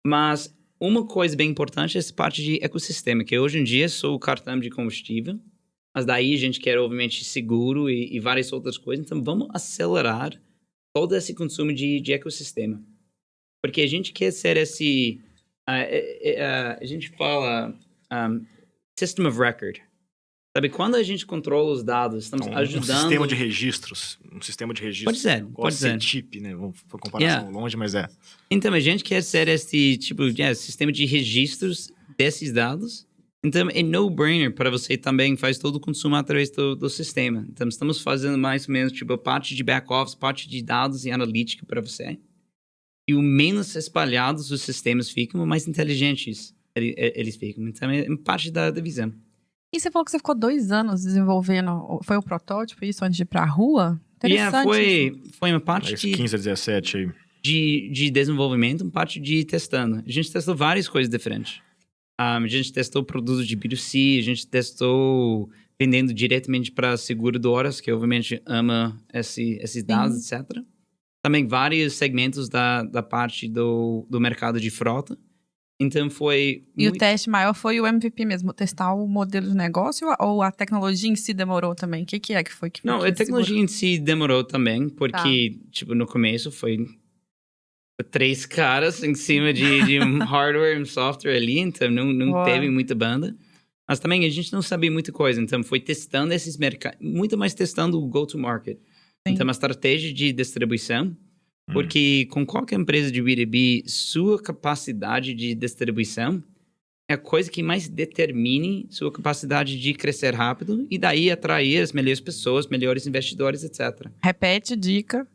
Mas uma coisa bem importante é essa parte de ecossistema, que hoje em dia sou o cartão de combustível, mas daí a gente quer, obviamente, seguro e várias outras coisas. Então, vamos acelerar todo esse consumo de ecossistema. Porque a gente quer ser esse... a gente fala... System of Record. Sabe, quando a gente controla os dados, estamos ajudando... Um sistema de registros. Pode ser. CIP, né? Foi comparação longe, mas é. Então, a gente quer ser esse tipo sistema de registros desses dados. Então, é no-brainer para você também faz todo o consumo através do sistema. Então, estamos fazendo mais ou menos tipo a parte de back-office, parte de dados e analítica para você. E o menos espalhados os sistemas ficam, o mais inteligentes eles ficam. Então, é parte da visão. E você falou que você ficou 2 anos desenvolvendo... Foi o protótipo, isso, antes de ir pra rua? Interessante. Foi uma parte de... 15 a 17 aí. De desenvolvimento, uma parte de testando. A gente testou várias coisas diferentes. A gente testou produtos de B2C, a gente testou vendendo diretamente para seguradoras, que obviamente ama esses dados, etc. Também vários segmentos da parte do mercado de frota. Então foi... E o teste maior foi o MVP mesmo, testar o modelo de negócio ou a tecnologia em si demorou também? O que é que foi? Não, a tecnologia em si demorou também, porque, tipo, no começo foi 3 caras em cima de um hardware e um software ali, então não teve muita banda. Mas também a gente não sabia muita coisa, então foi testando esses mercados, muito mais testando o go-to-market. Então, a estratégia de distribuição. Porque com qualquer empresa de B2B, sua capacidade de distribuição é a coisa que mais determine sua capacidade de crescer rápido e daí atrair as melhores pessoas, melhores investidores, etc. Repete, dica.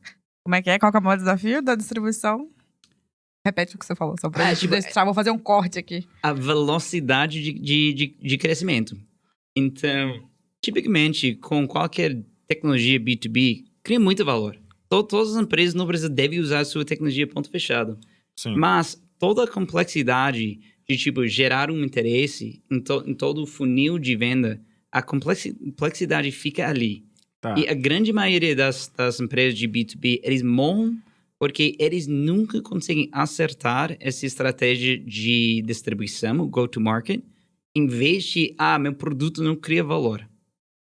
Como é que é? Qual que é o maior desafio da distribuição? Repete o que você falou, só pra gente deixar. Vou fazer um corte aqui. A velocidade de crescimento. Então, tipicamente, com qualquer tecnologia B2B, cria muito valor. Todas as empresas no Brasil devem usar a sua tecnologia ponto fechado. Sim. Mas toda a complexidade de, tipo, gerar um interesse em todo o funil de venda, a complexidade fica ali. Tá. E a grande maioria das empresas de B2B, eles morrem porque eles nunca conseguem acertar essa estratégia de distribuição, o go-to-market, em vez de, meu produto não cria valor.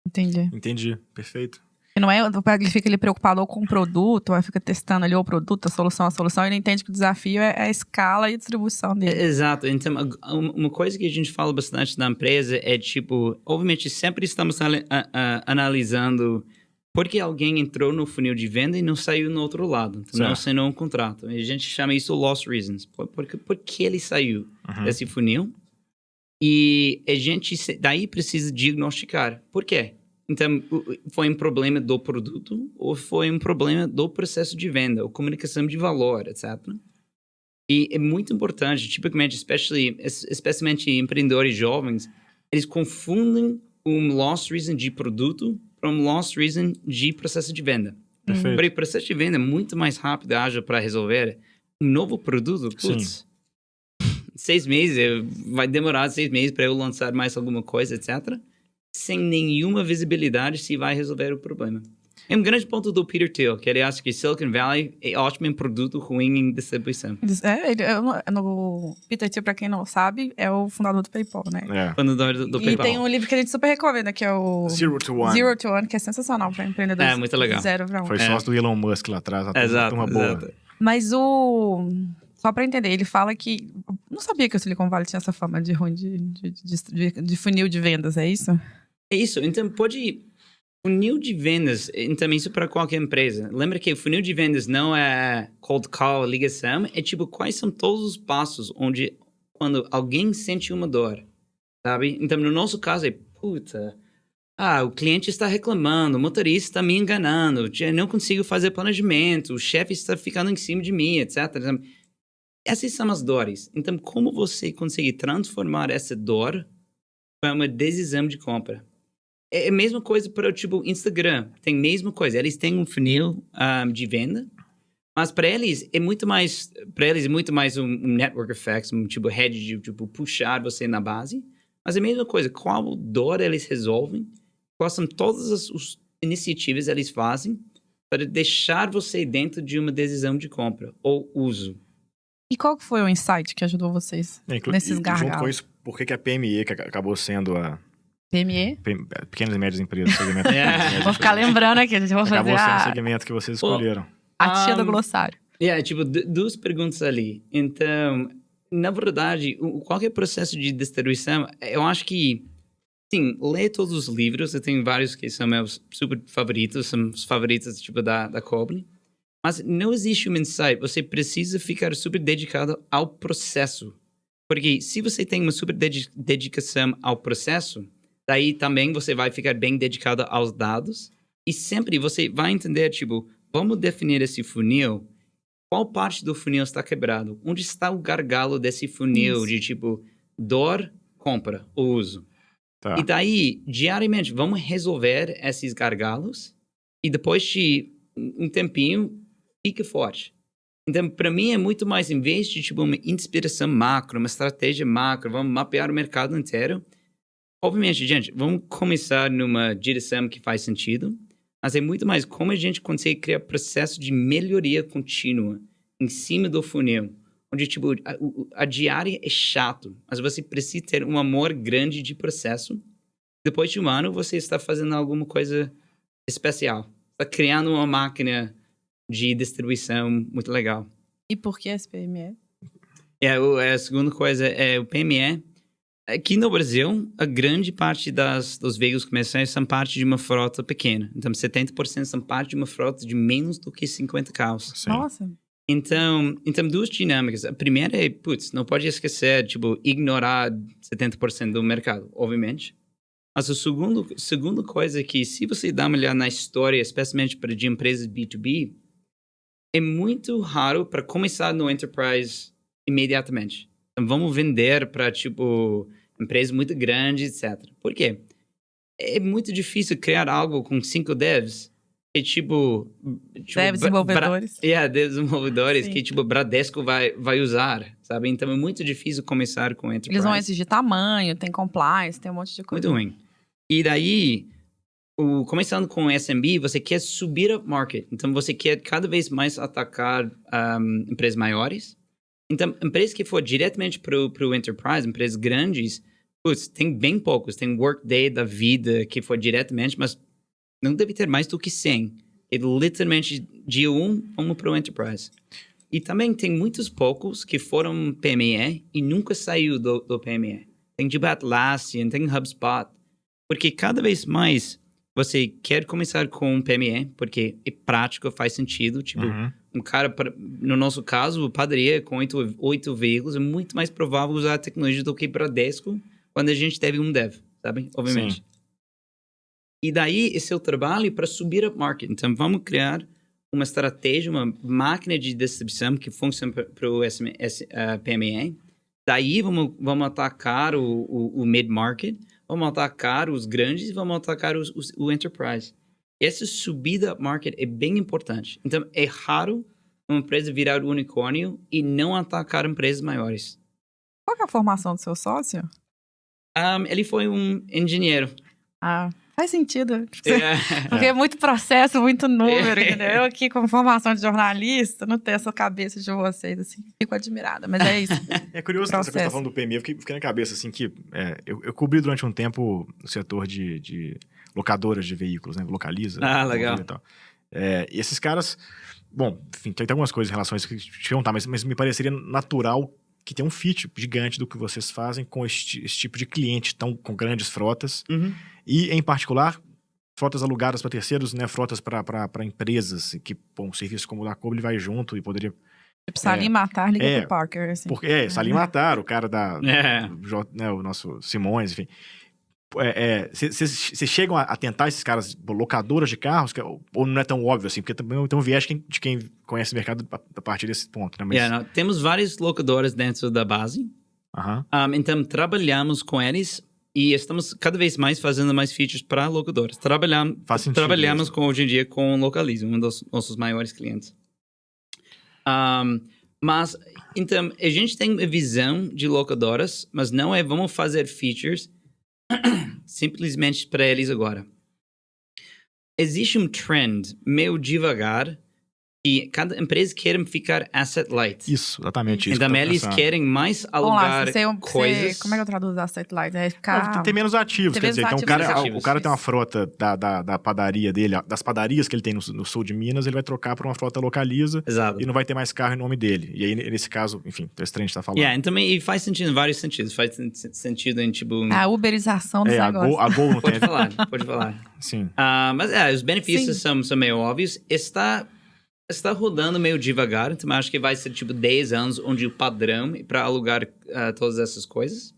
Entendi. Perfeito. E não é, ele fica ali preocupado ou com o produto, ou fica testando ali o produto, a solução, e ele entende que o desafio é a escala e a distribuição dele. Exato. Então, uma coisa que a gente fala bastante na empresa é, tipo, obviamente sempre estamos analisando por que alguém entrou no funil de venda e não saiu no outro lado. Então, não assinou um contrato. A gente chama isso lost reasons. Por que ele saiu desse funil? E a gente daí precisa diagnosticar. Por quê? Então, foi um problema do produto ou foi um problema do processo de venda, ou comunicação de valor, etc. E é muito importante, tipicamente, especialmente empreendedores jovens, eles confundem um lost reason de produto para um lost reason de processo de venda. Perfeito. Porque o processo de venda é muito mais rápido e ágil para resolver. Um novo produto, 6 meses, vai demorar 6 meses para eu lançar mais alguma coisa, etc. sem nenhuma visibilidade se vai resolver o problema. É um grande ponto do Peter Thiel, que ele acha que Silicon Valley é ótimo em produto, ruim em distribuição. No Peter Thiel, pra quem não sabe, é o fundador do PayPal, né? Fundador do PayPal. E tem um livro que a gente super recomenda, que é o Zero to One, que é sensacional para empreendedores. É, muito legal. 0 para 1. Foi sócio do Elon Musk lá atrás. Exato, uma boa. Mas só para entender, ele fala que... Não sabia que o Silicon Valley tinha essa fama de ruim de funil de vendas, é isso? É isso, então funil de vendas, então isso para qualquer empresa. Lembra que o funil de vendas não é cold call, ligação, é tipo quais são todos os passos onde quando alguém sente uma dor, sabe? Então no nosso caso é, o cliente está reclamando, o motorista está me enganando, eu não consigo fazer planejamento, o chefe está ficando em cima de mim, etc. Essas são as dores. Então como você consegue transformar essa dor para uma decisão de compra? É a mesma coisa para, Instagram. Tem a mesma coisa. Eles têm um funil de venda, mas para eles é muito mais um network effects, rede de, puxar você na base. Mas é a mesma coisa. Qual dor eles resolvem? Quais são todas as iniciativas eles fazem para deixar você dentro de uma decisão de compra ou uso? E qual que foi o insight que ajudou vocês nesses gargalos? Junto com isso, por que a PME, que acabou sendo a... PME? Pequenas e médias empresas. Vou ficar lembrando aqui, a gente vai fazer acabou sendo o segmento que vocês escolheram. A tia do glossário. Duas perguntas ali. Então, na verdade, qualquer processo de distribuição, eu acho que, sim, lê todos os livros. Eu tenho vários que são meus super favoritos, são os favoritos, da Coble. Mas não existe um insight. Você precisa ficar super dedicado ao processo. Porque se você tem uma super dedicação ao processo, daí também você vai ficar bem dedicado aos dados. E sempre você vai entender, vamos definir esse funil. Qual parte do funil está quebrado? Onde está o gargalo desse funil de, dor, compra, uso? Tá. E daí, diariamente, vamos resolver esses gargalos. E depois de um tempinho, fica forte. Então, para mim, é muito mais, em vez de, uma inspiração macro, uma estratégia macro, vamos mapear o mercado inteiro. Obviamente, gente, vamos começar numa direção que faz sentido, mas é muito mais como a gente consegue criar processo de melhoria contínua em cima do funil, onde, a diária é chato, mas você precisa ter um amor grande de processo. Depois de um ano, você está fazendo alguma coisa especial. Está criando uma máquina de distribuição muito legal. E por que esse PME? A segunda coisa é o PME. Aqui no Brasil, a grande parte dos veículos comerciais são parte de uma frota pequena. Então, 70% são parte de uma frota de menos do que 50 carros. Sim. Nossa! Então, duas dinâmicas. A primeira é, não pode esquecer, ignorar 70% do mercado, obviamente. Mas a segunda coisa é que, se você dá uma olhada na história, especialmente de empresas B2B, é muito raro para começar no enterprise imediatamente. Então, vamos vender para, empresas muito grandes, etc. Por quê? É muito difícil criar algo com 5 devs. Que, desenvolvedores. Desenvolvedores Sim. que, Bradesco vai usar, sabe? Então, é muito difícil começar com enterprise. Eles vão exigir tamanho, tem compliance, tem um monte de coisa. Muito ruim. E daí, começando com SMB, você quer subir up market. Então, você quer cada vez mais atacar empresas maiores. Então, empresas que for diretamente para o enterprise, empresas grandes, tem bem poucos. Tem Workday da vida que for diretamente, mas não deve ter mais do que 100. E literalmente, dia 1, vamos para o enterprise. E também tem muitos poucos que foram PME e nunca saiu do PME. Tem Atlassian, tem HubSpot. Porque cada vez mais você quer começar com um PME, porque é prático, faz sentido. Um cara, no nosso caso, padaria com 8 veículos, é muito mais provável usar a tecnologia do que Bradesco quando a gente teve um dev, sabe? Obviamente. Sim. E daí, esse é o trabalho para subir a market. Então, vamos criar uma estratégia, uma máquina de distribuição que funciona para o PME. Daí, vamos atacar o mid-market, vamos atacar os grandes e vamos atacar o enterprise. Essa subida market é bem importante. Então, é raro uma empresa virar unicórnio e não atacar empresas maiores. Qual que é a formação do seu sócio? Ele foi um engenheiro. Faz sentido. É. Porque é muito processo, muito número, entendeu? Eu aqui, com formação de jornalista, não tenho essa cabeça de vocês, assim. Fico admirada, mas é isso. É curioso essa coisa que você tá falando do PME, eu fiquei na cabeça, assim, que eu cobri durante um tempo o setor de locadoras de veículos, né? Localiza. Legal. E tal. E esses caras, bom, enfim, tem algumas coisas em relação a isso que te perguntar, mas me pareceria natural que tem um fit gigante do que vocês fazem com esse tipo de cliente, com grandes frotas. Uhum. E, em particular, frotas alugadas para terceiros, né? Frotas para empresas, que, bom, um serviço como o da Kobo, ele vai junto e poderia... Tipo, Salim Matar liga pro Parker, assim. Salim Matar, o cara da... É. o nosso Simões, enfim. Vocês chegam a tentar esses caras, locadoras de carros, ou não é tão óbvio assim? Porque também tem um viés de quem conhece o mercado a partir desse ponto, né? Mas... Temos várias locadoras dentro da base. Então, trabalhamos com eles e estamos cada vez mais fazendo mais features para locadoras. Trabalhamos hoje em dia com o Localiza, um dos nossos maiores clientes. Mas, então, a gente tem a visão de locadoras, mas não vamos fazer features simplesmente para eles agora. Existe um trend meio devagar que cada empresa quer ficar asset light. Isso, exatamente isso. Então, eles querem mais alugar coisas. Como é que eu traduzo asset light? É ficar... Ter menos ativos, quer dizer. Então, o cara tem uma frota da padaria dele, das padarias que ele tem no sul de Minas, ele vai trocar por uma frota Localiza. Exato. E não vai ter mais carro em nome dele. E aí, nesse caso, enfim, esse trem está falando. Então, e faz sentido em vários sentidos. Faz sentido em, tipo... A uberização dos negócios. A Gol não tem. Pode falar. Sim. Mas, os benefícios são meio óbvios. Está rodando meio devagar, então acho que vai ser tipo 10 anos onde o padrão é para alugar todas essas coisas.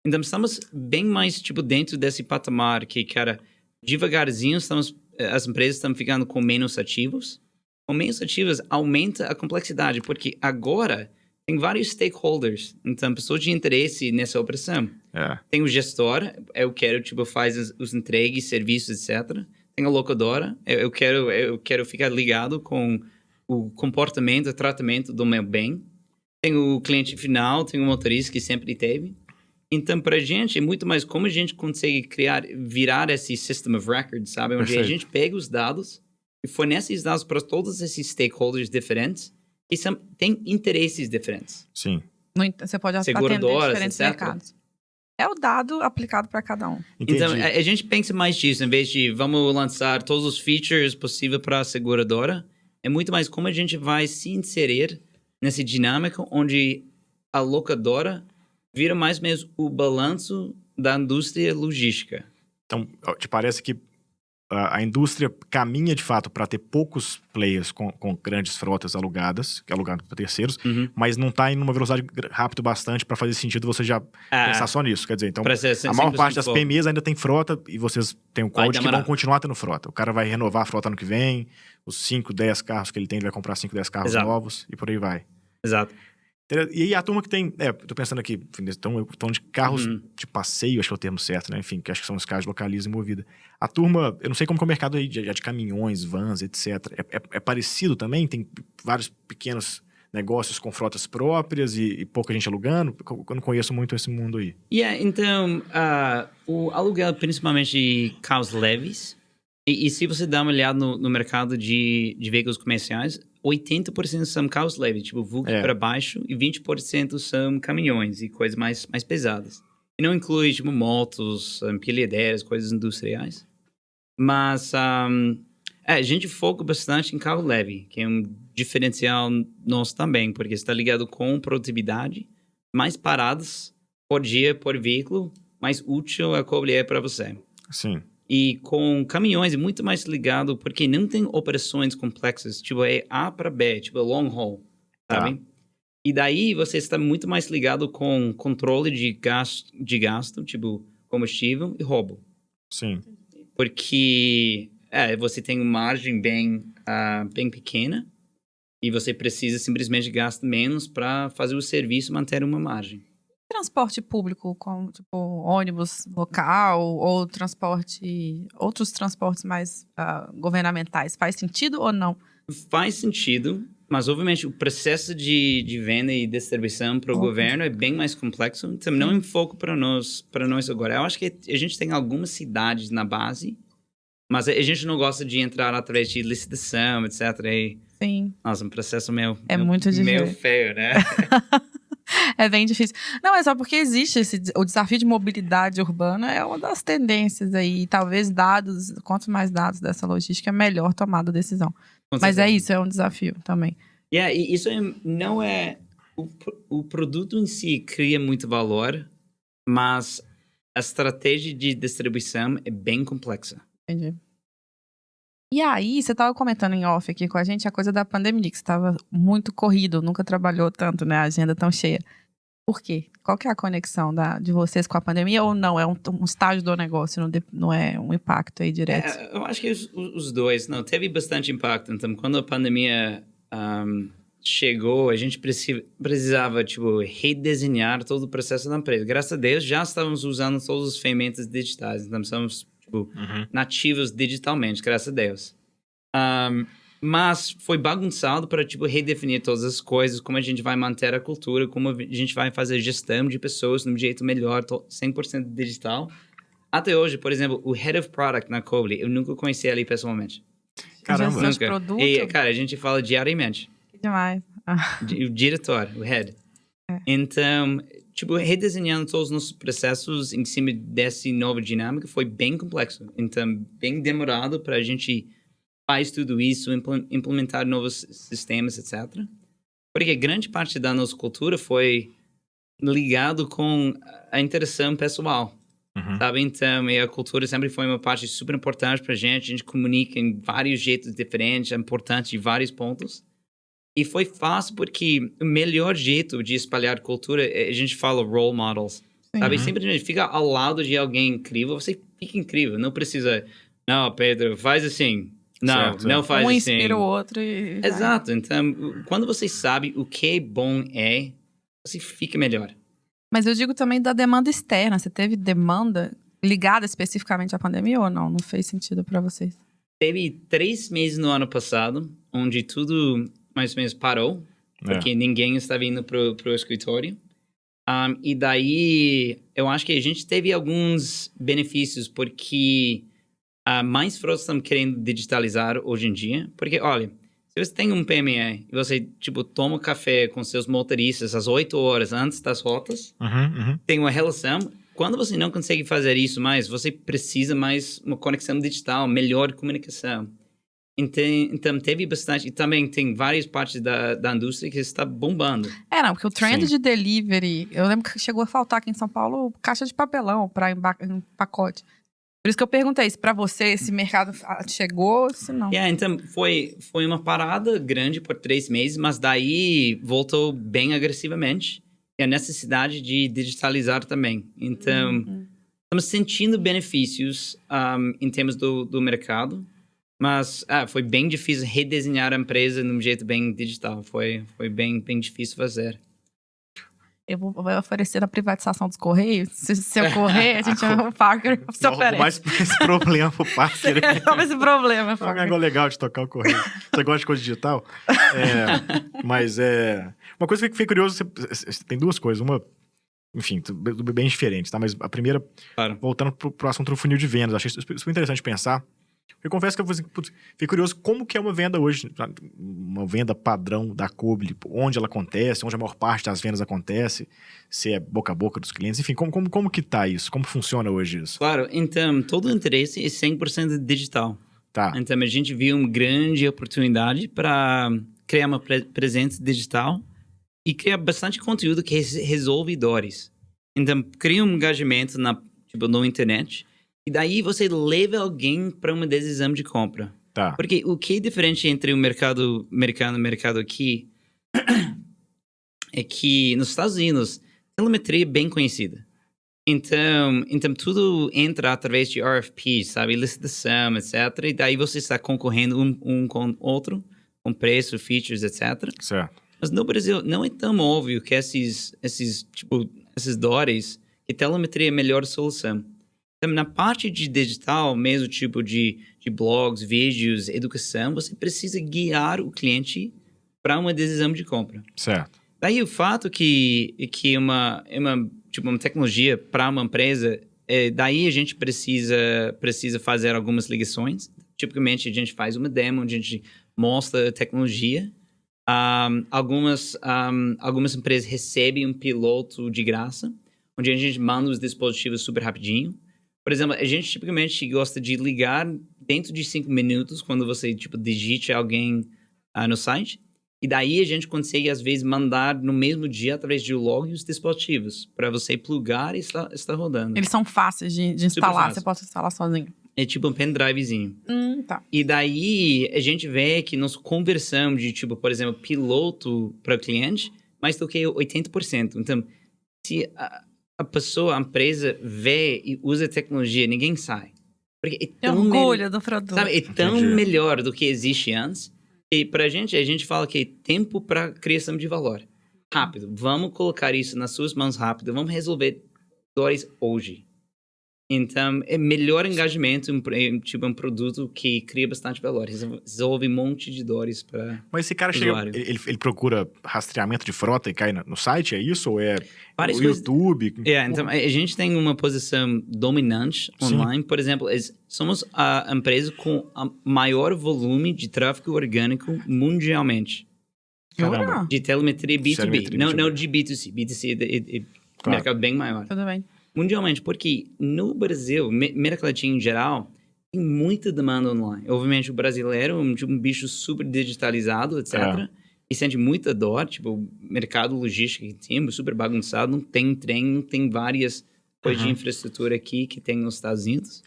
Então estamos bem mais tipo dentro desse patamar que, cara, devagarzinho as empresas estão ficando com menos ativos. Com menos ativos aumenta a complexidade, porque agora tem vários stakeholders, então pessoas de interesse nessa operação. Tem o gestor, eu quero tipo faz os entregues, serviços, etc. Tem a locadora, eu quero ficar ligado com o comportamento, o tratamento do meu bem. Tem o cliente final, tem o motorista que sempre teve. Então, para a gente, é muito mais como a gente consegue virar esse system of record, sabe? Onde a gente pega os dados e fornece esses dados para todos esses stakeholders diferentes que têm interesses diferentes. Sim. Você pode atender diferentes mercados. É o dado aplicado para cada um. Entendi. Então, a gente pensa mais disso, em vez de vamos lançar todos os features possíveis para a seguradora, é muito mais como a gente vai se inserir nessa dinâmica onde a locadora vira mais ou menos o balanço da indústria logística. Então, te parece que a indústria caminha, de fato, para ter poucos players com grandes frotas alugadas para terceiros, mas não está em uma velocidade rápida bastante para fazer sentido você já pensar só nisso. Quer dizer, então, a maior parte das PMEs ainda tem frota e vocês têm um código que vão continuar tendo frota. O cara vai renovar a frota ano que vem, os 5, 10 carros que ele tem, ele vai comprar 5, 10 carros novos e por aí vai. Exato. E aí a turma que tem... tô pensando aqui, estão de carros de passeio, acho que é o termo certo, né? Enfim, que acho que são os carros de Localiza e Movida. A turma, eu não sei como que é o mercado aí de caminhões, vans, etc. É parecido também? Tem vários pequenos negócios com frotas próprias e pouca gente alugando? Eu não conheço muito esse mundo aí. Então, o aluguel, principalmente de carros leves, e se você dá uma olhada no mercado de veículos comerciais, 80% são carros leves, tipo vulgo para baixo, e 20% são caminhões e coisas mais pesadas. E não inclui, tipo, motos, empilhadeiras, coisas industriais. Mas a gente foca bastante em carro leve, que é um diferencial nosso também, porque está ligado com produtividade, mais paradas por dia, por veículo, mais útil a cobre para você. Sim. E com caminhões é muito mais ligado porque não tem operações complexas, tipo é A para B, tipo long haul, sabe? E daí você está muito mais ligado com controle de gasto, tipo combustível e roubo. Sim. Porque você tem uma margem bem pequena e você precisa simplesmente gastar menos para fazer o serviço manter uma margem. Transporte público, como tipo ônibus local ou outros transportes mais governamentais, faz sentido ou não? Faz sentido, Mas, obviamente, o processo de venda e distribuição para o governo é bem mais complexo. Então, não é um foco para nós agora. Eu acho que a gente tem algumas cidades na base, mas a gente não gosta de entrar através de licitação, etc. E, Sim. nossa, um processo meio muito difícil. Meio feio, né? É bem difícil. Não, é só porque existe o desafio de mobilidade urbana é uma das tendências aí. Talvez quanto mais dados dessa logística, melhor tomada a decisão. Mas é isso, é um desafio também. E isso não é... O produto em si cria muito valor, mas a estratégia de distribuição é bem complexa. Entendi. E aí, você estava comentando em off aqui com a gente a coisa da pandemia, que você estava muito corrido, nunca trabalhou tanto, né? A agenda tão cheia. Por quê? Qual que é a conexão de vocês com a pandemia? Ou não? É um estágio do negócio, não é um impacto aí direto? Eu acho que os dois. Não, teve bastante impacto. Então, quando a pandemia chegou, a gente precisava, tipo, redesenhar todo o processo da empresa. Graças a Deus, já estávamos usando todas as ferramentas digitais. Então, somos nativos digitalmente, graças a Deus. Mas foi bagunçado para, tipo, redefinir todas as coisas, como a gente vai manter a cultura, como a gente vai fazer gestão de pessoas de um jeito melhor, 100% digital. Até hoje, por exemplo, o Head of Product na Cobbly, eu nunca conheci ele pessoalmente. Caramba. Nunca. E, cara, a gente fala diariamente. Que demais. O diretor, o Head. Então... Tipo, redesenhando todos os nossos processos em cima dessa nova dinâmica foi bem complexo. Então, bem demorado para a gente faz tudo isso, implementar novos sistemas, etc. Porque grande parte da nossa cultura foi ligado com a interação pessoal, sabe? Então, a cultura sempre foi uma parte super importante para a gente comunica em vários jeitos diferentes, é importante em vários pontos. E foi fácil porque o melhor jeito de espalhar cultura, a gente fala role models. Sabe? Simplesmente fica ao lado de alguém incrível, você fica incrível. Não precisa, não, Pedro, faz assim. Não, certo, não faz assim. Um inspira o outro e... Exato. Então, quando você sabe o que bom é, você fica melhor. Mas eu digo também da demanda externa. Você teve demanda ligada especificamente à pandemia ou não? Não fez sentido para vocês? Teve 3 meses no ano passado, onde tudo... mais ou menos parou, porque ninguém estava indo pro escritório. E daí, eu acho que a gente teve alguns benefícios, porque mais frotas estão querendo digitalizar hoje em dia. Porque, olha, se você tem um PME e você, tipo, toma café com seus motoristas às 8 horas antes das rotas, tem uma relação. Quando você não consegue fazer isso mais, você precisa mais uma conexão digital, melhor comunicação. Então, teve bastante. E também tem várias partes da indústria que está bombando. Não, porque o trend de delivery... Eu lembro que chegou a faltar aqui em São Paulo caixa de papelão para em pacote. Por isso que eu perguntei se para você esse mercado chegou, se não. Então, foi uma parada grande por 3 meses, mas daí voltou bem agressivamente. E a necessidade de digitalizar também. Então, estamos sentindo benefícios em termos do mercado. Mas foi bem difícil redesenhar a empresa de um jeito bem digital. Foi bem difícil fazer. Eu vou oferecer a privatização dos Correios. Se eu correr, a gente o Parker se oferece. Mais esse problema pro Parker. Esse problema, É um negócio legal de tocar o Correio. Você gosta de coisa digital? Mas uma coisa que eu fiquei curioso, você tem 2 coisas. Uma, enfim, bem diferentes, tá? Mas a primeira, voltando pro assunto do funil de vendas. Achei super interessante pensar. Eu confesso que eu fiquei curioso como que é uma venda hoje, uma venda padrão da Cobbly, onde ela acontece, onde a maior parte das vendas acontece, se é boca a boca dos clientes, enfim, como que tá isso? Como funciona hoje isso? Claro, então, todo o interesse é 100% digital. Tá. Então, a gente viu uma grande oportunidade para criar uma presença digital e criar bastante conteúdo que resolve dores. Então, cria um engajamento na internet. E daí você leva alguém para uma decisão de compra. Tá. Porque o que é diferente entre o mercado americano e o mercado aqui é que nos Estados Unidos, telemetria é bem conhecida. Então tudo entra através de RFP, sabe? Licitação, etc. E daí você está concorrendo um com o outro, com preço, features, etc. Certo. Mas no Brasil não é tão óbvio que esses dólares, que telemetria é a melhor solução. Então, na parte de digital, mesmo tipo de blogs, vídeos, educação, você precisa guiar o cliente para uma decisão de compra. Certo. Daí o fato que uma tecnologia para uma empresa, daí a gente precisa fazer algumas ligações. Tipicamente, a gente faz uma demo, onde a gente mostra a tecnologia. Algumas empresas recebem um piloto de graça, onde a gente manda os dispositivos super rapidinho. Por exemplo, a gente tipicamente gosta de ligar dentro de 5 minutos, quando você digite alguém no site. E daí a gente consegue, às vezes, mandar no mesmo dia, através de log, os dispositivos, para você plugar e estar rodando. Eles são fáceis de instalar, você pode instalar sozinho. É tipo um pendrivezinho. Tá. E daí a gente vê que nós conversamos de, por exemplo, piloto para cliente, mais do que 80%. Então, se a empresa vê e usa a tecnologia, ninguém sai. Porque é tão orgulho do produto. Sabe, é tão melhor do que existe antes. E pra gente, a gente fala que é tempo para criação de valor. Rápido. Vamos colocar isso nas suas mãos rápido. Vamos resolver dores hoje. Então, é melhor engajamento um produto que cria bastante valor. Resolve um monte de dores para Mas esse cara chega, ele procura rastreamento de frota e cai no site, é isso? Ou é o YouTube? Então, a gente tem uma posição dominante online. Sim. Por exemplo, somos a empresa com o maior volume de tráfego orgânico mundialmente. Caramba. De telemetria B2B. Não de B2C. B2C é mercado bem maior. Tudo bem. Mundialmente, porque no Brasil, América Latina em geral, tem muita demanda online. Obviamente, o brasileiro é um bicho super digitalizado, etc. E sente muita dor, o mercado logístico que tem, super bagunçado, não tem trem, não tem várias coisas de infraestrutura aqui que tem nos Estados Unidos.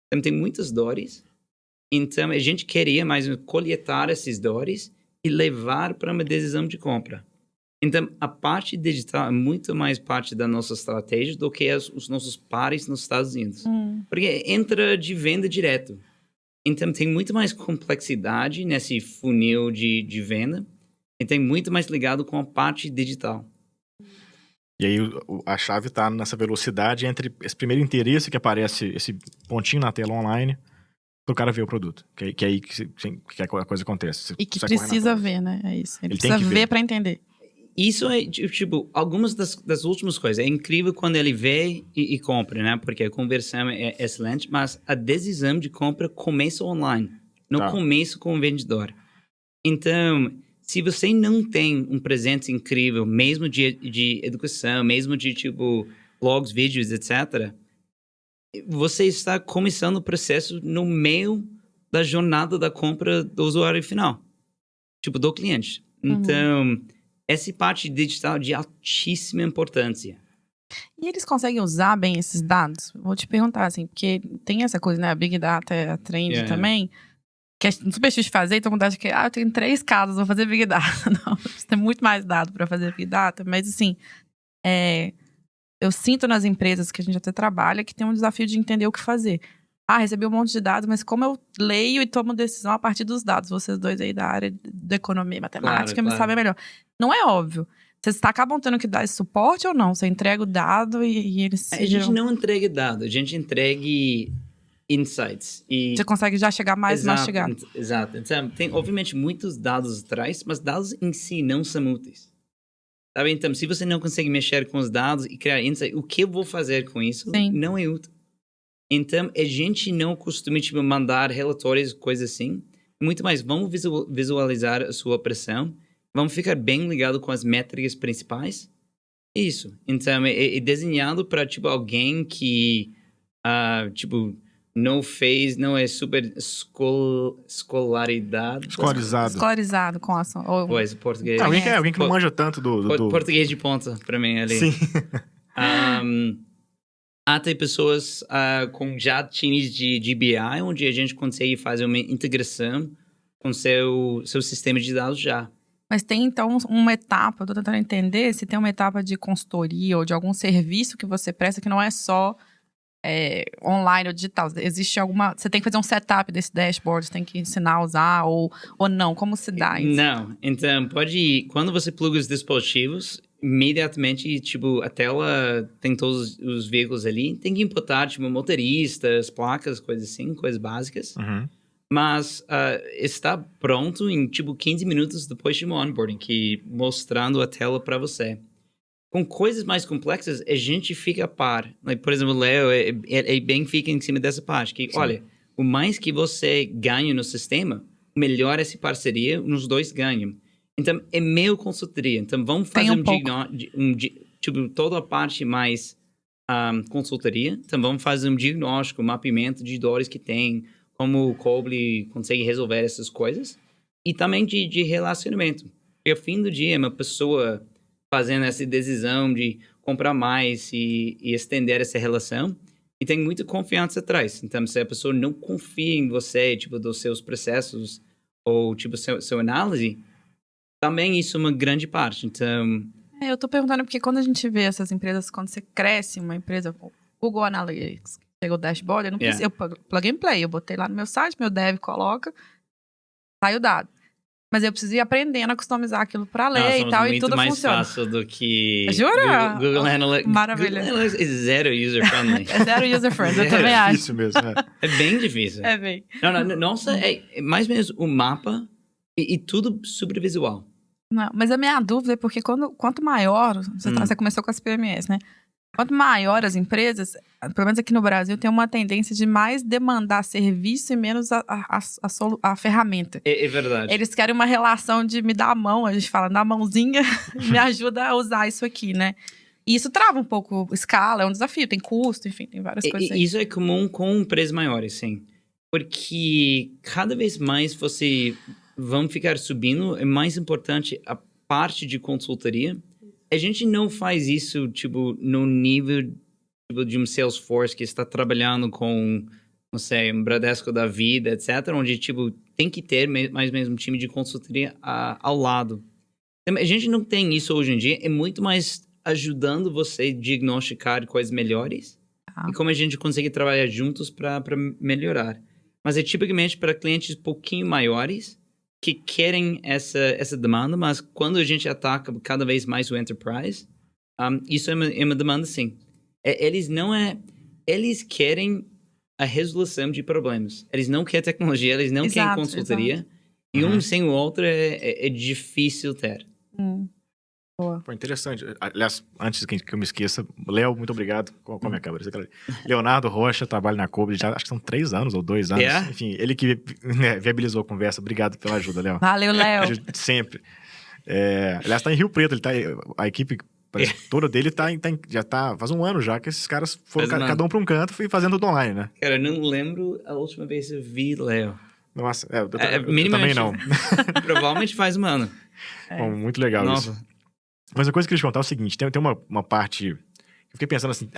Então, tem muitas dores. Então, a gente queria mais coletar essas dores e levar para uma decisão de compra. Então, a parte digital é muito mais parte da nossa estratégia do que os nossos pares nos Estados Unidos. Porque entra de venda direto. Então, tem muito mais complexidade nesse funil de venda e tem muito mais ligado com a parte digital. E aí, a chave está nessa velocidade entre esse primeiro interesse que aparece, esse pontinho na tela online, para o cara ver o produto. Que é aí que a coisa acontece. E que precisa ver, né? É isso. Ele precisa tem que ver para entender. Isso é, algumas das últimas coisas. É incrível quando ele vê e compra, né? Porque a conversão é excelente, mas a decisão de compra começa online. Não começa com o vendedor. Então, se você não tem um presente incrível, mesmo de educação, mesmo de, blogs, vídeos, etc., você está começando o processo no meio da jornada da compra do usuário final. Do cliente. Então... essa parte digital de altíssima importância. E eles conseguem usar bem esses dados? Vou te perguntar, assim, porque tem essa coisa, né? A Big Data, a Trend também, que é super difícil de fazer, então muita gente que, eu tenho 3 casos, vou fazer Big Data. Não, você tem muito mais dado para fazer Big Data, mas assim, eu sinto nas empresas que a gente até trabalha que tem um desafio de entender o que fazer. Recebi um monte de dados, mas como eu leio e tomo decisão a partir dos dados? Vocês dois aí da área de economia e matemática me sabem melhor. Não é óbvio. Vocês acabam tendo que dar esse suporte ou não? Você entrega o dado e eles... A gente não entrega dado, a gente entrega insights. E... você consegue já chegar mais mastigado. Exato. Então, tem, obviamente, muitos dados atrás, mas dados em si não são úteis. Sabe? Então, se você não consegue mexer com os dados e criar insights, o que eu vou fazer com isso não é útil. Então, a gente não costuma mandar relatórios, coisas assim. Muito mais, vamos visualizar a sua operação. Vamos ficar bem ligado com as métricas principais. Isso. Então, é desenhado para, alguém que, não é super escolarizado. Escolarizado com a ação. Pois, português. Alguém que não manja tanto do... Português de ponta, para mim, ali. Sim. Tem pessoas com já times de BI, onde a gente consegue fazer uma integração com seu sistema de dados já. Mas tem, então, uma etapa, eu tô tentando entender se tem uma etapa de consultoria ou de algum serviço que você presta que não é só online ou digital. Existe alguma... você tem que fazer um setup desse dashboard, você tem que ensinar a usar ou não? Como se dá isso? Não. Então, quando você pluga os dispositivos... imediatamente, a tela tem todos os veículos ali. Tem que imputar, motoristas, placas, coisas assim, coisas básicas. Mas está pronto em, tipo, 15 minutos depois de um onboarding, mostrando a tela para você. Com coisas mais complexas, a gente fica a par. Por exemplo, o Leo bem fica em cima dessa parte. Que, olha, o mais que você ganha no sistema, melhor essa parceria, os dois ganham. Então, é meio consultoria. Então, vamos fazer tipo, toda a parte mais consultoria. Então, vamos fazer um diagnóstico, mapeamento de dores que tem, como o Coble consegue resolver essas coisas. E também de relacionamento. Porque, ao fim do dia, uma pessoa fazendo essa decisão de comprar mais e estender essa relação, e tem muita confiança atrás. Então, se a pessoa não confia em você, tipo, dos seus processos, ou, tipo, seu análise, também isso é uma grande parte. Então... eu tô perguntando porque quando a gente vê essas empresas, quando você cresce uma empresa, Google Analytics, chega o dashboard, eu não preciso, eu plug and play, eu botei lá no meu site, meu dev coloca, sai o dado. Mas eu preciso ir aprendendo a customizar aquilo pra ler e tal, e tudo funciona. muito mais fácil do que... Jura? Google Analytics. Maravilha. Google Analytics é zero user-friendly. É zero user-friendly, eu também acho. É difícil mesmo, É bem difícil. É bem. Nossa, é mais ou menos o mapa e tudo super visual. Não, mas a minha dúvida é porque quanto maior... Você começou com as PMS, né? Quanto maior as empresas, pelo menos aqui no Brasil, tem uma tendência de mais demandar serviço e menos a ferramenta. É verdade. Eles querem uma relação de me dar a mão, a gente fala, dá a mãozinha, me ajuda a usar isso aqui, né? E isso trava um pouco escala, é um desafio, tem custo, enfim, tem várias coisas aí. Isso é comum com empresas maiores, sim. Porque cada vez mais vão ficar subindo, é mais importante a parte de consultoria. A gente não faz isso, tipo, no nível tipo, de um Salesforce que está trabalhando com, não sei, um Bradesco da vida, etc. Onde, tipo, tem que ter mais ou menos um time de consultoria ao lado. A gente não tem isso hoje em dia. É muito mais ajudando você a diagnosticar coisas melhores. E como a gente consegue trabalhar juntos para melhorar. Mas é tipicamente para clientes um pouquinho maiores que querem essa demanda, mas quando a gente ataca cada vez mais o enterprise, isso é uma demanda, sim. Eles querem a resolução de problemas. Eles não querem tecnologia, eles não querem consultoria. Exato. E um sem o outro é difícil ter. Boa. Pô, interessante. Aliás, antes que eu me esqueça, Léo, muito obrigado. Com a minha câmera. Leonardo Rocha, trabalha na Coble já, acho que são 3 anos ou 2 anos. Yeah. Enfim, ele que viabilizou a conversa. Obrigado pela ajuda, Léo. Valeu, Léo. Sempre. Aliás, tá em Rio Preto. A equipe toda dele já tá faz um ano já que esses caras foram cada um para um canto e fazendo tudo online, né? Cara, eu não lembro a última vez que eu vi Léo. Nossa, eu também não. Provavelmente faz um ano. Bom, muito legal isso. Mas a coisa que eu queria te contar é o seguinte, tem uma parte... Eu fiquei pensando assim...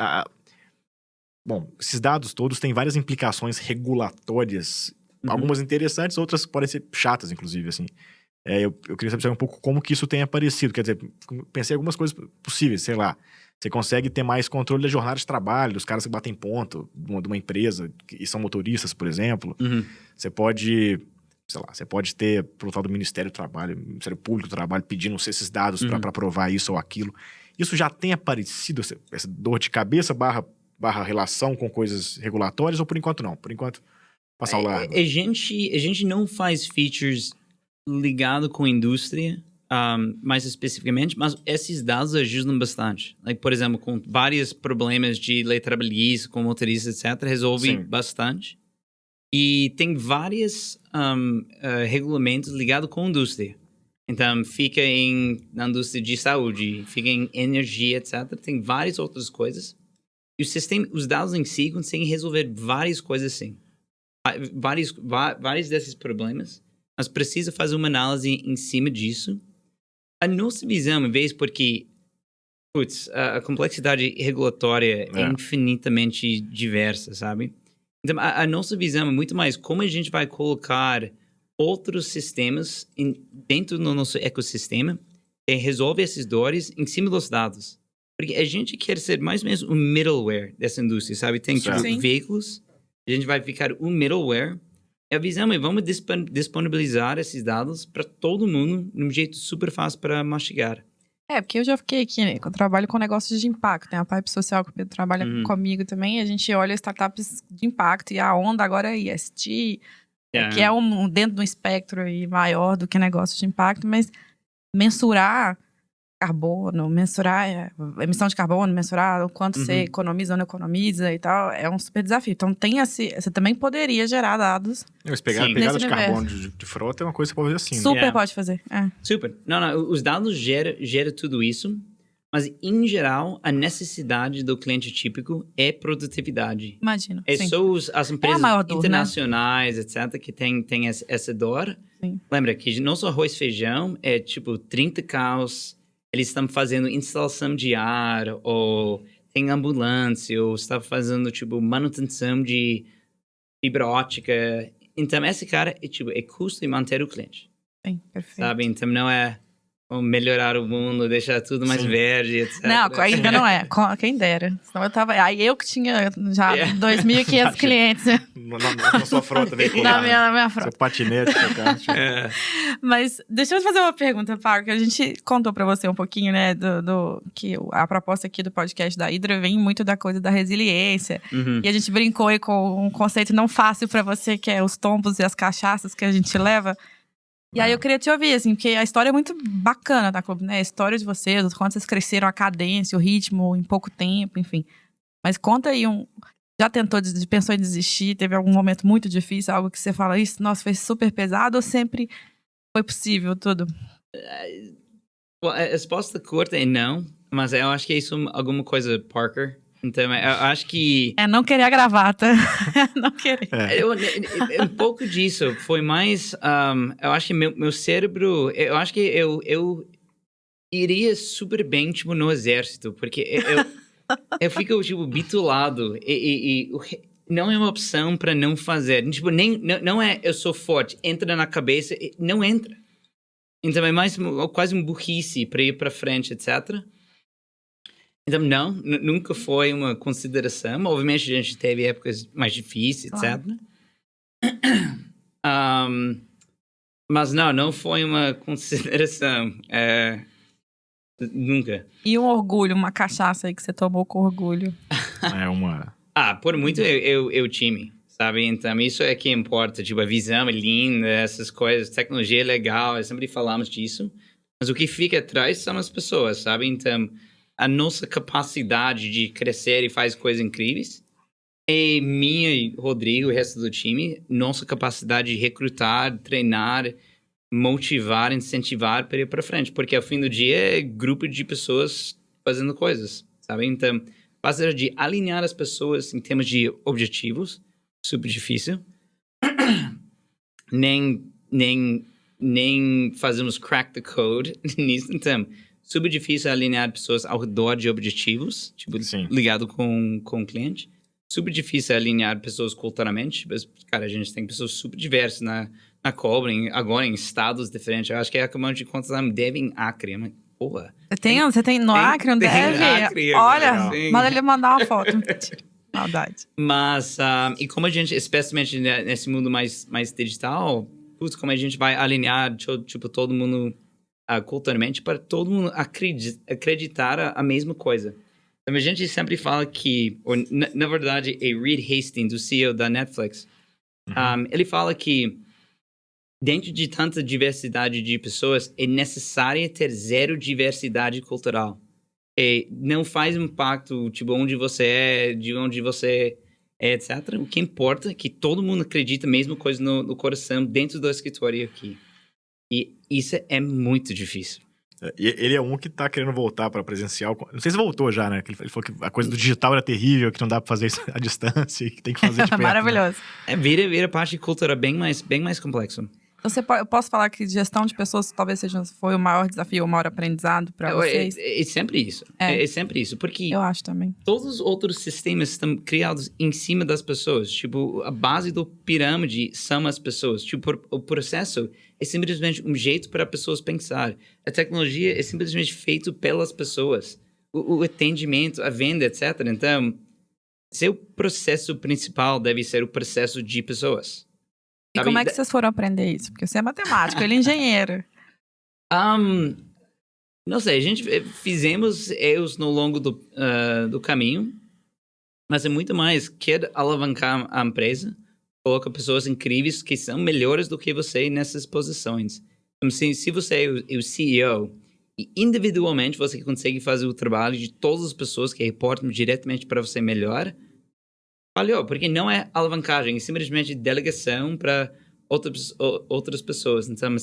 Bom, esses dados todos têm várias implicações regulatórias. Algumas interessantes, outras podem ser chatas, inclusive, assim. Eu queria saber um pouco como que isso tem aparecido. Quer dizer, pensei em algumas coisas possíveis, sei lá. Você consegue ter mais controle da jornada de trabalho, dos caras que batem ponto de uma empresa e são motoristas, por exemplo. Você pode... sei lá, você pode ter, pelo tal do Ministério do Trabalho, Ministério Público do Trabalho, pedindo esses dados para provar isso ou aquilo. Isso já tem aparecido, essa dor de cabeça barra relação com coisas regulatórias, ou por enquanto não? Por enquanto, passar o largo. A gente não faz features ligado com a indústria, mais especificamente, mas esses dados ajudam bastante. Por exemplo, com vários problemas de lei trabalhista, com motoristas, etc., resolve bastante. E tem vários regulamentos ligados com a indústria. Então, fica na indústria de saúde, fica em energia, etc. Tem várias outras coisas. E os dados em si conseguem resolver várias coisas assim. Vários desses problemas. Mas precisa fazer uma análise em cima disso. A nossa visão, em vez porque... a complexidade regulatória é infinitamente diversa, sabe? Então, a nossa visão é muito mais como a gente vai colocar outros sistemas dentro do nosso ecossistema e resolve essas dores em cima dos dados. Porque a gente quer ser mais ou menos um middleware dessa indústria, sabe? Tem veículos, a gente vai ficar um middleware. E a visão é vamos disponibilizar esses dados para todo mundo de um jeito super fácil para mastigar. Porque eu já fiquei aqui, né? Eu trabalho com negócios de impacto, tem a Pipe Social que o Pedro trabalha comigo também, e a gente olha startups de impacto, e a onda agora é ESG, que é dentro de um espectro aí maior do que negócio de impacto, mas mensurar carbono, mensurar emissão de carbono, mensurar o quanto você economiza ou não economiza e tal, é um super desafio. Então você também poderia gerar dados. Mas pegada de carbono de frota é uma coisa que você pode fazer assim. Super pode fazer. Super. Não, os dados geram tudo isso, mas em geral a necessidade do cliente típico é produtividade. Imagino. Só as empresas dor, internacionais, né? etc., que tem essa dor. Sim. Lembra que nosso arroz e feijão é tipo 30 carros. Eles estão fazendo instalação de ar, ou tem ambulância, ou está fazendo, tipo, manutenção de fibra ótica. Então, esse cara é custo de manter o cliente. Sim, perfeito. Sabe? Então, não é melhorar o mundo, deixar tudo mais verde, etc. Não, ainda não é. Quem dera. Senão eu tava... Aí eu que tinha já 2.500 clientes. Na sua frota veicular. Na minha frota. Seu patinete, seu carro. Mas deixa eu te fazer uma pergunta, Paulo, que a gente contou pra você um pouquinho, né, que a proposta aqui do podcast da Hydra vem muito da coisa da resiliência. E a gente brincou aí com um conceito não fácil pra você, que é os tombos e as cachaças que a gente leva. E aí eu queria te ouvir, assim, porque a história é muito bacana da Clube, né? A história de vocês, o quanto vocês cresceram, a cadência, o ritmo, em pouco tempo, enfim. Mas conta aí já pensou em desistir? Teve algum momento muito difícil, algo que você fala, isso, nossa, foi super pesado ou sempre foi possível tudo? A resposta curta é não, mas eu acho que é isso alguma coisa Parker. Então, eu acho que... não querer a gravata. Não querer. Um pouco disso. Foi mais... eu acho que meu cérebro... Eu acho que eu iria super bem, tipo, no exército. Porque eu fico, tipo, bitolado. E não é uma opção para não fazer. Tipo, não é eu sou forte. Entra na cabeça. Não entra. Então, é mais quase um burrice para ir para frente, etc. Então, não, nunca foi uma consideração. Obviamente, a gente teve épocas mais difíceis, etc. Mas não foi uma consideração. Nunca. E um orgulho, uma cachaça aí que você tomou com orgulho? Por muito eu time, sabe? Então, isso é que importa. Tipo, a visão é linda, essas coisas, tecnologia é legal, sempre falamos disso. Mas o que fica atrás são as pessoas, sabe? Então... a nossa capacidade de crescer e fazer coisas incríveis. E minha e Rodrigo, o resto do time, nossa capacidade de recrutar, treinar, motivar, incentivar para ir para frente. Porque ao fim do dia é grupo de pessoas fazendo coisas, sabe? Então, fazer de alinhar as pessoas em termos de objetivos, super difícil. nem fazemos crack the code nisso. Então, super difícil alinhar pessoas ao redor de objetivos, tipo, ligado com o cliente. Super difícil alinhar pessoas culturalmente. Cara, a gente tem pessoas super diversas na Cobra, agora em estados diferentes. Eu acho que acabamos de contar, deve em Acre. Mas, porra. Você tem no Acre, não deve? Acre, olha, manda ele mandar uma foto. Maldade. Mas, e como a gente, especialmente nesse mundo mais digital, como a gente vai alinhar, tipo, todo mundo... culturalmente, para todo mundo acreditar a mesma coisa. Então, a gente sempre fala que, na verdade, Reed Hastings, o CEO da Netflix, ele fala que dentro de tanta diversidade de pessoas, é necessário ter zero diversidade cultural. E não faz impacto, tipo, onde você é, de onde você é, etc. O que importa é que todo mundo acredita a mesma coisa no coração dentro do escritório aqui. E isso é muito difícil. E ele é um que tá querendo voltar para presencial. Não sei se voltou já, né? Ele falou que a coisa do digital era terrível, que não dá para fazer isso à distância, e que tem que fazer de perto. Maravilhoso. Né? Vira parte de cultura bem mais complexo. Eu posso falar que gestão de pessoas talvez foi o maior desafio, o maior aprendizado para vocês? É sempre isso. É sempre isso. Porque eu acho também. Todos os outros sistemas estão criados em cima das pessoas. Tipo, a base do pirâmide são as pessoas. Tipo, o processo é simplesmente um jeito para pessoas pensar. A tecnologia é simplesmente feito pelas pessoas. O atendimento, a venda, etc. Então, seu processo principal deve ser o processo de pessoas. E como é que vocês foram aprender isso? Porque você é matemático, ele é engenheiro. Não sei, a gente fizemos erros no longo do caminho, mas é muito mais quer alavancar a empresa coloca pessoas incríveis que são melhores do que você nessas posições. Então, se você é o CEO e individualmente você consegue fazer o trabalho de todas as pessoas que reportam diretamente para você melhor, valeu, porque não é alavancagem, é simplesmente delegação para outras pessoas. Então,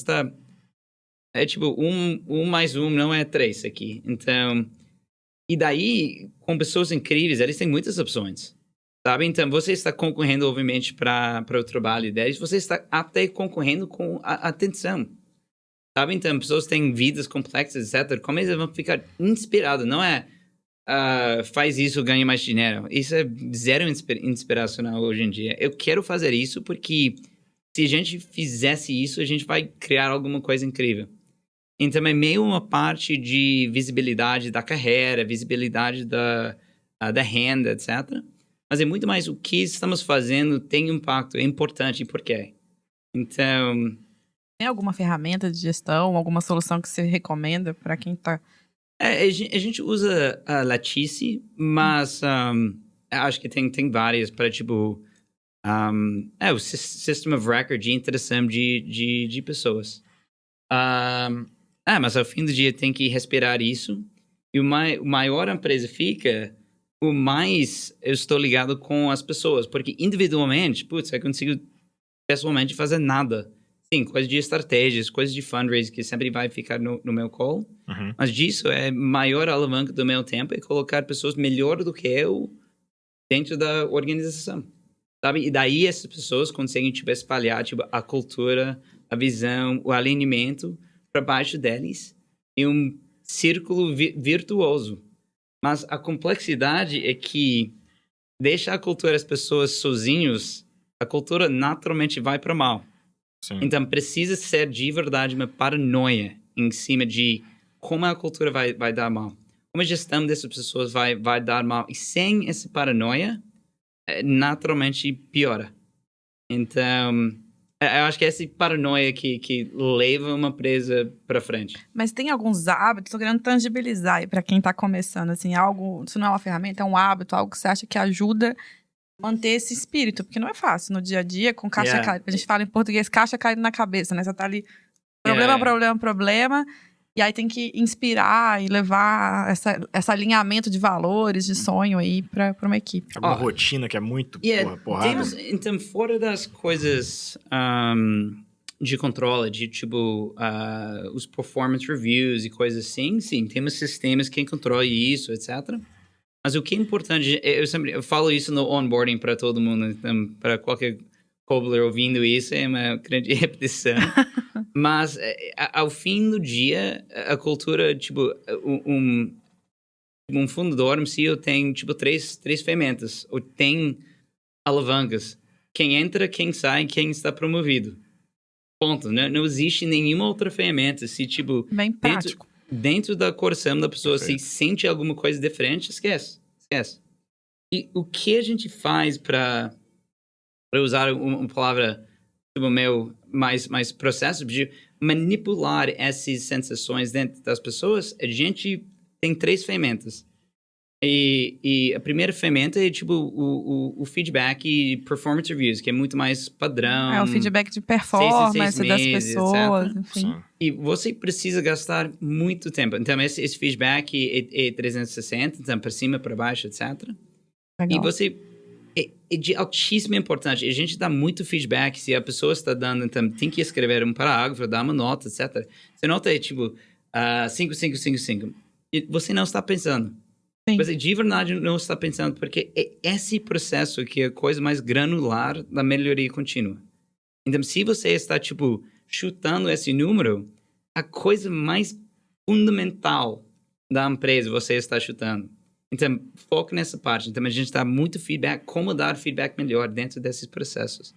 é tipo, 1 mais 1 não é 3 aqui. Então, e daí, com pessoas incríveis, eles têm muitas opções. Sabe? Então, você está concorrendo, obviamente, para o trabalho deles. Você está até concorrendo com a atenção. Sabe? Então, pessoas têm vidas complexas, etc. Como eles vão ficar inspirados? Não é faz isso, ganha mais dinheiro. Isso é zero inspiracional hoje em dia. Eu quero fazer isso porque se a gente fizesse isso, a gente vai criar alguma coisa incrível. Então, é meio uma parte de visibilidade da carreira, visibilidade da renda, etc. Mas é muito mais o que estamos fazendo tem impacto, é importante e por quê. Então... Tem alguma ferramenta de gestão, alguma solução que você recomenda para quem está... A gente usa a Latice, mas acho que tem várias para, tipo... o System of Record de interação de pessoas. Mas ao fim do dia tem que respirar isso. E o maior a empresa fica... o mais eu estou ligado com as pessoas. Porque individualmente, eu consigo pessoalmente fazer nada. Sim, coisas de estratégias, coisas de fundraising que sempre vai ficar no meu call. Uhum. Mas disso é maior alavanca do meu tempo é colocar pessoas melhor do que eu dentro da organização. Sabe? E daí essas pessoas conseguem espalhar a cultura, a visão, o alinhamento para baixo deles em um círculo virtuoso. Mas a complexidade é que deixa a cultura as pessoas sozinhos, a cultura naturalmente vai para mal. Sim. Então precisa ser de verdade uma paranoia em cima de como a cultura vai dar mal. Como a gestão dessas pessoas vai dar mal. E sem essa paranoia, naturalmente piora. Então... eu acho que é essa paranoia que leva uma empresa para frente. Mas tem alguns hábitos, estou querendo tangibilizar aí para quem está começando, assim, algo, isso não é uma ferramenta, é um hábito, algo que você acha que ajuda a manter esse espírito, porque não é fácil no dia a dia, com caixa caindo. A gente fala em português, caixa caindo na cabeça, né? Você tá ali, problema, e aí tem que inspirar e levar esse alinhamento de valores, de sonho aí para uma equipe. Alguma rotina que é muito porrada. Então, fora das coisas de controle, de tipo os performance reviews e coisas assim, sim, temos sistemas que controlam isso, etc. Mas o que é importante, eu falo isso no onboarding para todo mundo, então, para qualquer cobbler ouvindo isso, é uma grande repetição. Mas, ao fim do dia, a cultura, tipo, um fundador, um CEO, tem, tipo, três ferramentas. Ou tem alavancas. Quem entra, quem sai, quem está promovido. Ponto. Não existe nenhuma outra ferramenta. Se, tipo... Bem prático. Dentro da coração da pessoa, Perfeito. se sente alguma coisa diferente, esquece. E o que a gente faz para usar uma palavra tipo, mais processo, de manipular essas sensações dentro das pessoas, a gente tem 3 ferramentas. E a primeira ferramenta é tipo o feedback e performance reviews, que é muito mais padrão. O feedback de performance 6 em 6 das meses, pessoas, etc. enfim. Sim. E você precisa gastar muito tempo. Então, esse feedback é 360, então, para cima, para baixo, etc. Legal. E você... É de altíssima importância. A gente dá muito feedback. Se a pessoa está dando, então, tem que escrever um parágrafo, dar uma nota, etc. Você nota é tipo 5, 5, 5, 5. E você não está pensando. Sim. Você de verdade não está pensando, porque é esse processo que é a coisa mais granular da melhoria contínua. Então, se você está, tipo, chutando esse número, a coisa mais fundamental da empresa você está chutando. Então, foco nessa parte. Então, a gente dá muito feedback, como dar feedback melhor dentro desses processos.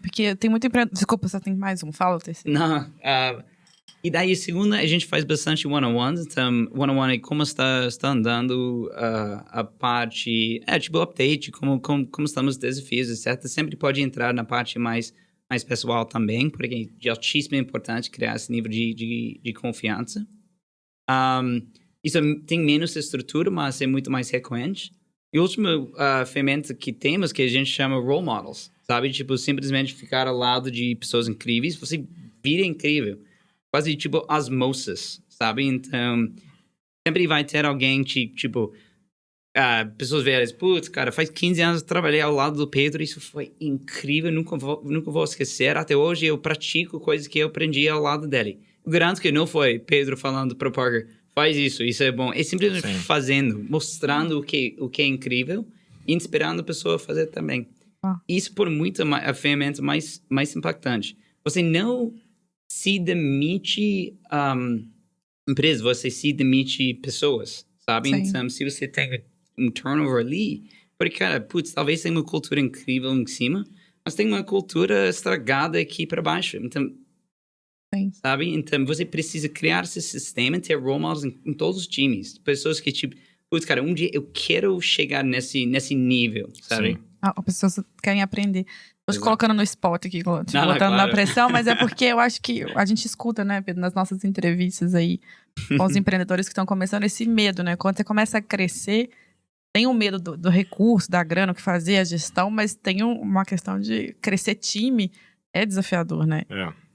Porque tem muito empreendedor... Desculpa, só tem mais um. Fala o terceiro. Não, e daí, segunda, a gente faz bastante one-on-ones. Então, one-on-one é como está andando a parte... tipo, update, como estamos os desafios, etc. Sempre pode entrar na parte mais pessoal também, porque é de altíssima importância criar esse nível de confiança. Isso tem menos estrutura, mas é muito mais recorrente. E a última ferramenta que temos, que a gente chama role models. sabe? Tipo, simplesmente ficar ao lado de pessoas incríveis, você vira incrível. Quase, tipo, osmosis, sabe? Então, sempre vai ter alguém, tipo... pessoas velhas, putz, cara, faz 15 anos que eu trabalhei ao lado do Pedro, isso foi incrível, nunca vou esquecer. Até hoje eu pratico coisas que eu aprendi ao lado dele. Eu garanto que não foi Pedro falando para o Parker, faz isso é bom. É simplesmente fazendo, mostrando o que é incrível, inspirando a pessoa a fazer também. Isso por muito a ferramenta mais impactante. Você não se demite empresa, você se demite pessoas, sabe? Sim. Então, se você tem um turnover ali, porque, cara, putz, talvez tenha uma cultura incrível em cima, mas tem uma cultura estragada aqui para baixo. Então, Sim. sabe? Então, você precisa criar esse sistema, ter role models em todos os times. Pessoas que, tipo, putz, cara, um dia eu quero chegar nesse nível, sabe? Sim. As pessoas querem aprender. Tô te Exato. colocando no spot aqui, botando claro. na pressão, mas é porque eu acho que a gente escuta, né, Pedro, nas nossas entrevistas aí com os empreendedores que estão começando, esse medo, né? Quando você começa a crescer, tem o medo do recurso, da grana, o que fazer, a gestão, mas tem uma questão de crescer time é desafiador, né?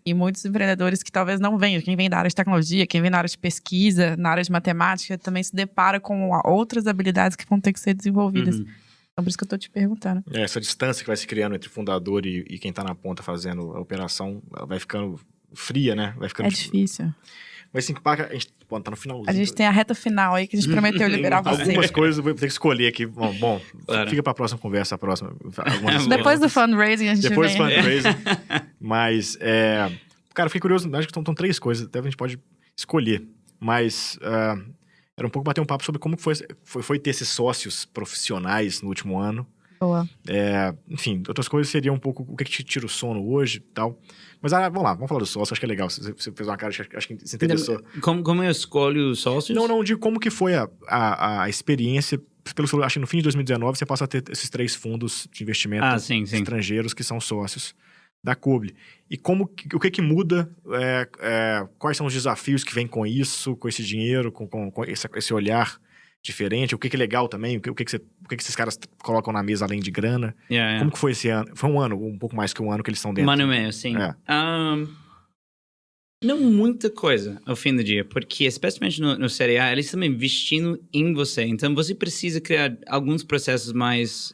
E muitos empreendedores que talvez não venham, quem vem da área de tecnologia, quem vem da área de pesquisa, na área de matemática, também se depara com outras habilidades que vão ter que ser desenvolvidas. Então, por isso que eu tô te perguntando. Essa distância que vai se criando entre o fundador e quem tá na ponta fazendo a operação, ela vai ficando fria, né? Vai ficando, difícil. Mas assim, a gente tá no finalzinho. A gente tem a reta final aí que a gente prometeu liberar você. Algumas coisas eu vou ter que escolher aqui. Bom, claro. Fica pra próxima conversa, Depois do fundraising a gente Depois vem. do fundraising. Mas, cara, fiquei curioso. Acho que estão 3 coisas. Até a gente pode escolher. Mas era um pouco bater um papo sobre como foi ter esses sócios profissionais no último ano. Boa. Enfim, outras coisas seriam um pouco o que te tira o sono hoje e tal. Mas vamos lá, vamos falar do sócio, acho que é legal. Você fez uma cara, acho que se interessou. Como eu escolho os sócios? Não, de como que foi a experiência. Acho que no fim de 2019 você passa a ter esses 3 fundos de investimento estrangeiros que são sócios da Kubli. E o que muda, quais são os desafios que vêm com isso, com esse dinheiro, com esse olhar diferente, o que é legal também, o que esses caras colocam na mesa além de grana. Como que foi esse ano? Foi um pouco mais que um ano que eles estão dentro. Um ano e meio, sim. Não muita coisa ao fim do dia, porque especialmente no Série A, eles estão investindo em você. Então, você precisa criar alguns processos mais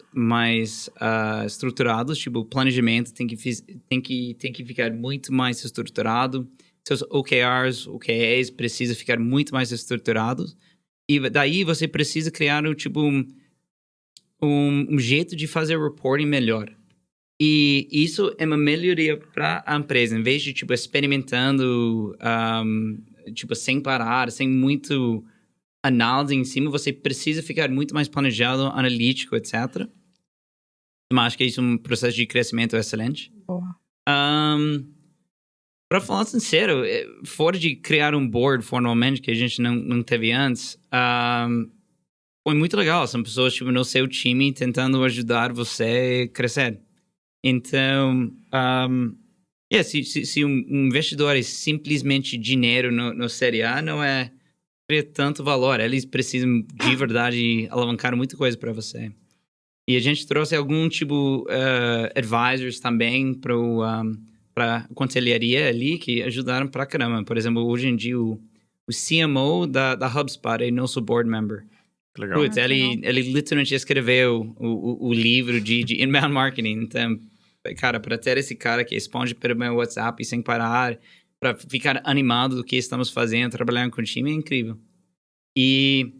estruturados, tipo, o planejamento tem que ficar muito mais estruturado. Seus OKRs, OKAs precisam ficar muito mais estruturados. E daí você precisa criar um jeito de fazer reporting melhor. E isso é uma melhoria para a empresa. Em vez de, experimentando, sem parar, sem muito análise em cima, você precisa ficar muito mais planejado, analítico, etc. Mas acho que isso é um processo de crescimento excelente. Boa. Para falar sincero, fora de criar um board formalmente, que a gente não teve antes, foi muito legal. São pessoas no seu time tentando ajudar você a crescer. Então, se um investidor é simplesmente dinheiro no Série A, não é tanto valor. Eles precisam de verdade alavancar muita coisa para você. E a gente trouxe algum advisors também para a conselharia ali que ajudaram pra caramba. Por exemplo, hoje em dia o CMO da HubSpot é nosso board member. Legal. Putz, ele literalmente escreveu o livro de inbound marketing. Então, cara, para ter esse cara que responde pelo meu WhatsApp sem parar, para ficar animado do que estamos fazendo, trabalhando com o time, é incrível. E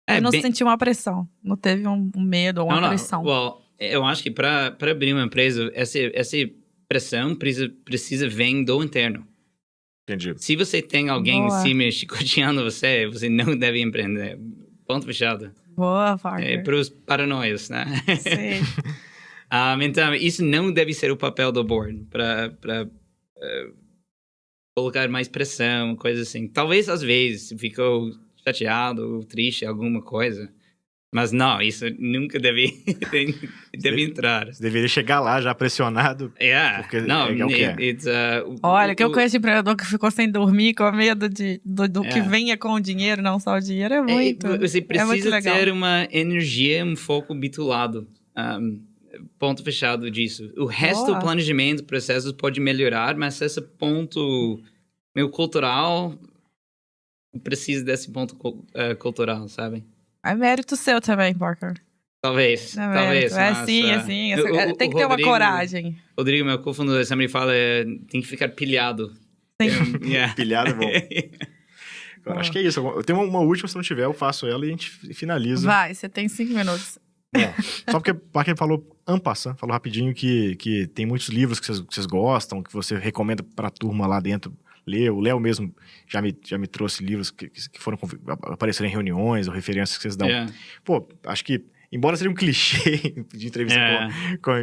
eu não senti uma pressão, não teve um medo ou uma pressão. Well, eu acho que para abrir uma empresa, essa pressão precisa vir do interno. Entendi. Se você tem alguém em cima chicoteando você não deve empreender. Ponto fechado. Boa, Parker. Para os paranoias, né? Sim. Então, isso não deve ser o papel do board, para colocar mais pressão, coisa assim. Talvez, às vezes, ficou chateado ou triste, alguma coisa. Mas não, isso nunca deve entrar. Você deveria chegar lá já pressionado. Porque não, é o que é. Olha, que eu conheço de empreendedor que ficou sem dormir com medo do que venha com o dinheiro, não só o dinheiro, é muito. Você precisa muito legal. ter uma energia, um foco bitulado. ponto fechado disso. O resto Boa. do planejamento, processos pode melhorar, mas esse ponto meio cultural precisa desse ponto cultural, sabe? É mérito seu também, Parker. Talvez, É talvez. mérito. É mas, sim. Tem que o ter uma Rodrigo- coragem. Rodrigo, meu cofundador, sempre fala, tem que ficar pilhado. Sim. Yeah. Pilhado é bom. Agora, acho que é isso. Eu tenho uma última, se não tiver, eu faço ela e a gente finaliza. Vai, você tem 5 minutos. Bom, só porque o Parker falou en passant, falou rapidinho que tem muitos livros que vocês gostam, que você recomenda pra turma lá dentro ler. O Léo mesmo já me trouxe livros que foram apareceram em reuniões ou referências que vocês dão. Yeah. Pô, acho que, embora seja um clichê de entrevista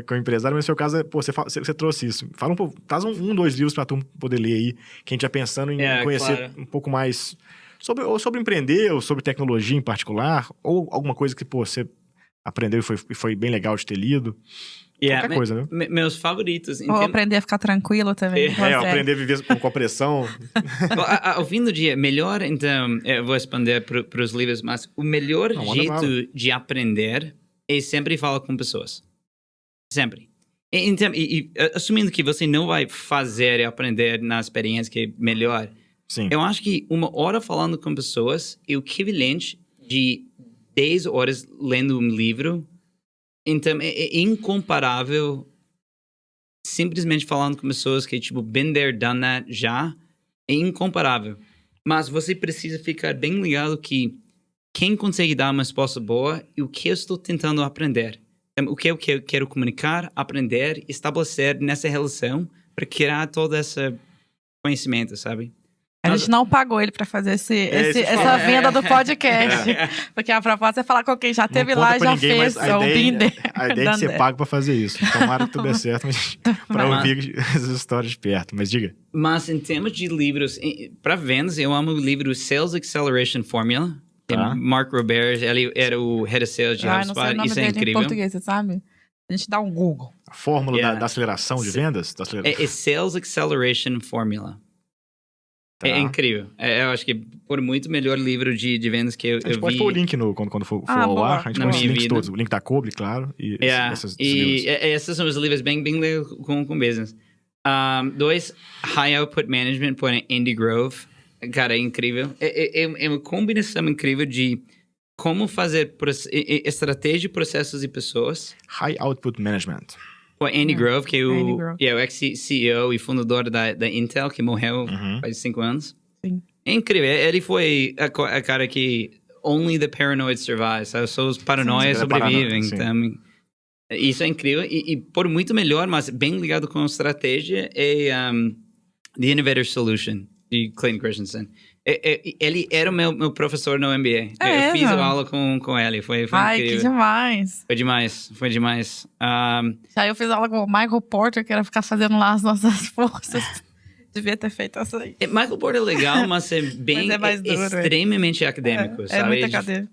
com empresário, mas no seu caso, você trouxe isso. Fala um pouco, traz 2 livros pra turma poder ler aí, que a gente já pensando em conhecer claro. um pouco mais sobre empreender, ou sobre tecnologia em particular, ou alguma coisa que, você aprendeu e foi bem legal de ter lido. Qualquer coisa, né? Meus favoritos. Vou aprender a ficar tranquilo também. Aprender a viver com a pressão. Ao fim do dia, melhor, então, eu vou responder para os livros, mas o melhor jeito de aprender é sempre falar com pessoas. Sempre. Então, assumindo que você não vai fazer e aprender na experiência que é melhor, Sim. eu acho que 1 hora falando com pessoas é o equivalente de 10 horas lendo um livro. Então, é incomparável simplesmente falando com pessoas que, been there, done that, já. É incomparável. Mas você precisa ficar bem ligado que quem consegue dar uma resposta boa é o que eu estou tentando aprender. Então, o que eu quero comunicar, aprender, estabelecer nessa relação para criar todo esse conhecimento, sabe? A gente não pagou ele pra fazer essa venda do podcast. Porque a proposta é falar com quem já teve lá e já fez. A ideia é ser pago pra fazer isso. Tomara que tudo dê certo, mas pra ouvir as histórias de perto. Mas diga. Mas em termos de livros, para vendas, eu amo o livro Sales Acceleration Formula. Tá. Mark Robert, ele era o Head of Sales de HubSpot. Não sei o nome Isso é dele incrível. em português, você sabe? A gente dá um Google. A fórmula da aceleração de vendas? É Sales Acceleration Formula. Tá. É incrível. Eu acho que por muito melhor livro de vendas que eu vi. A gente pode pôr o link quando for ao boa. ar. A gente põe os links todos. O link da Cobre, claro. E esses são os livros bem com business. 2, High Output Management por Andy Grove. Cara, é incrível. É uma combinação incrível de como fazer estratégia, processos e pessoas. High Output Management. O Andy Grove, que é Andy Grove. o ex-CEO e fundador da Intel, que morreu faz 5 anos. Sim. É incrível. Ele foi a cara que only the paranoid survive. Sabe? Só os paranoias sobrevivem. Então, isso é incrível. E por muito melhor, mas bem ligado com a estratégia, é The Innovator Solution, de Clayton Christensen. Ele era o meu professor no MBA. Eu fiz a aula com ele. Foi Ai, incrível. que demais. Foi demais. Já eu fiz aula com o Michael Porter, que era ficar fazendo lá as nossas forças. Devia ter feito essa aí. Michael Porter é legal, mas é bem Mas é mais duro, extremamente acadêmico, sabe? É muito acadêmico.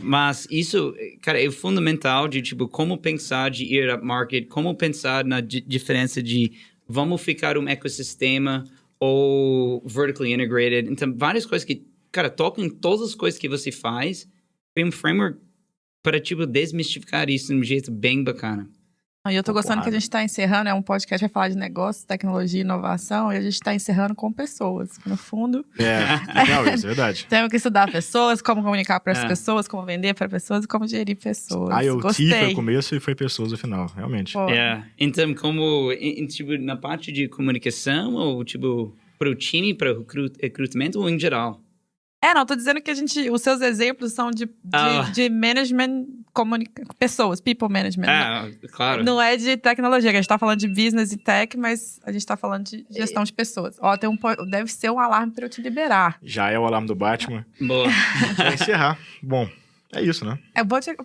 Mas isso, cara, é fundamental de, como pensar de ir up market, como pensar na diferença de vamos ficar um ecossistema ou vertically integrated. Então, várias coisas que, cara, tocam em todas as coisas que você faz. Tem um framework para, desmistificar isso de um jeito bem bacana. E eu tô gostando que a gente tá encerrando, é um podcast que vai falar de negócios, tecnologia e inovação, e a gente tá encerrando com pessoas, que no fundo... Legal isso, é verdade. Temos que estudar pessoas, como comunicar para as pessoas, como vender para pessoas e como gerir pessoas. IoT foi o começo e foi pessoas no final, realmente. Então, como, na parte de comunicação, ou, para o time, para o recrutamento, ou em geral? Não, tô dizendo que os seus exemplos são de management, pessoas, people management. Claro. Não é de tecnologia, que a gente tá falando de business e tech, mas a gente tá falando de gestão de pessoas. Deve ser um alarme para eu te liberar. Já é o alarme do Batman. Boa. Pra encerrar. Bom, é isso, né?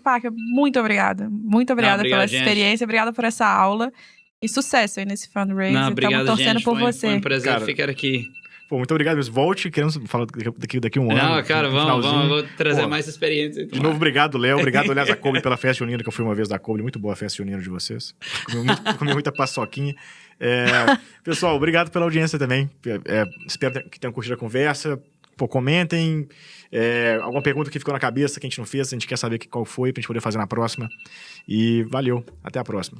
Parker, muito obrigada. Muito obrigada pela essa gente. experiência, obrigada por essa aula. E sucesso aí nesse fundraising. Obrigado, torcendo gente. por você. Foi um prazer ficar aqui. Pô, muito obrigado. Volte, queremos falar daqui um ano. Não, cara, vamos. Vou trazer mais experiência. De novo, obrigado, Léo. Obrigado, aliás, a Cobre pela festa junina, que eu fui uma vez da Cobre. Muito boa a festa junina de vocês. Comi muita paçoquinha. Pessoal, obrigado pela audiência também. Espero que tenham curtido a conversa. Pô, comentem. Alguma pergunta que ficou na cabeça que a gente não fez, a gente quer saber qual foi, pra gente poder fazer na próxima. E valeu. Até a próxima.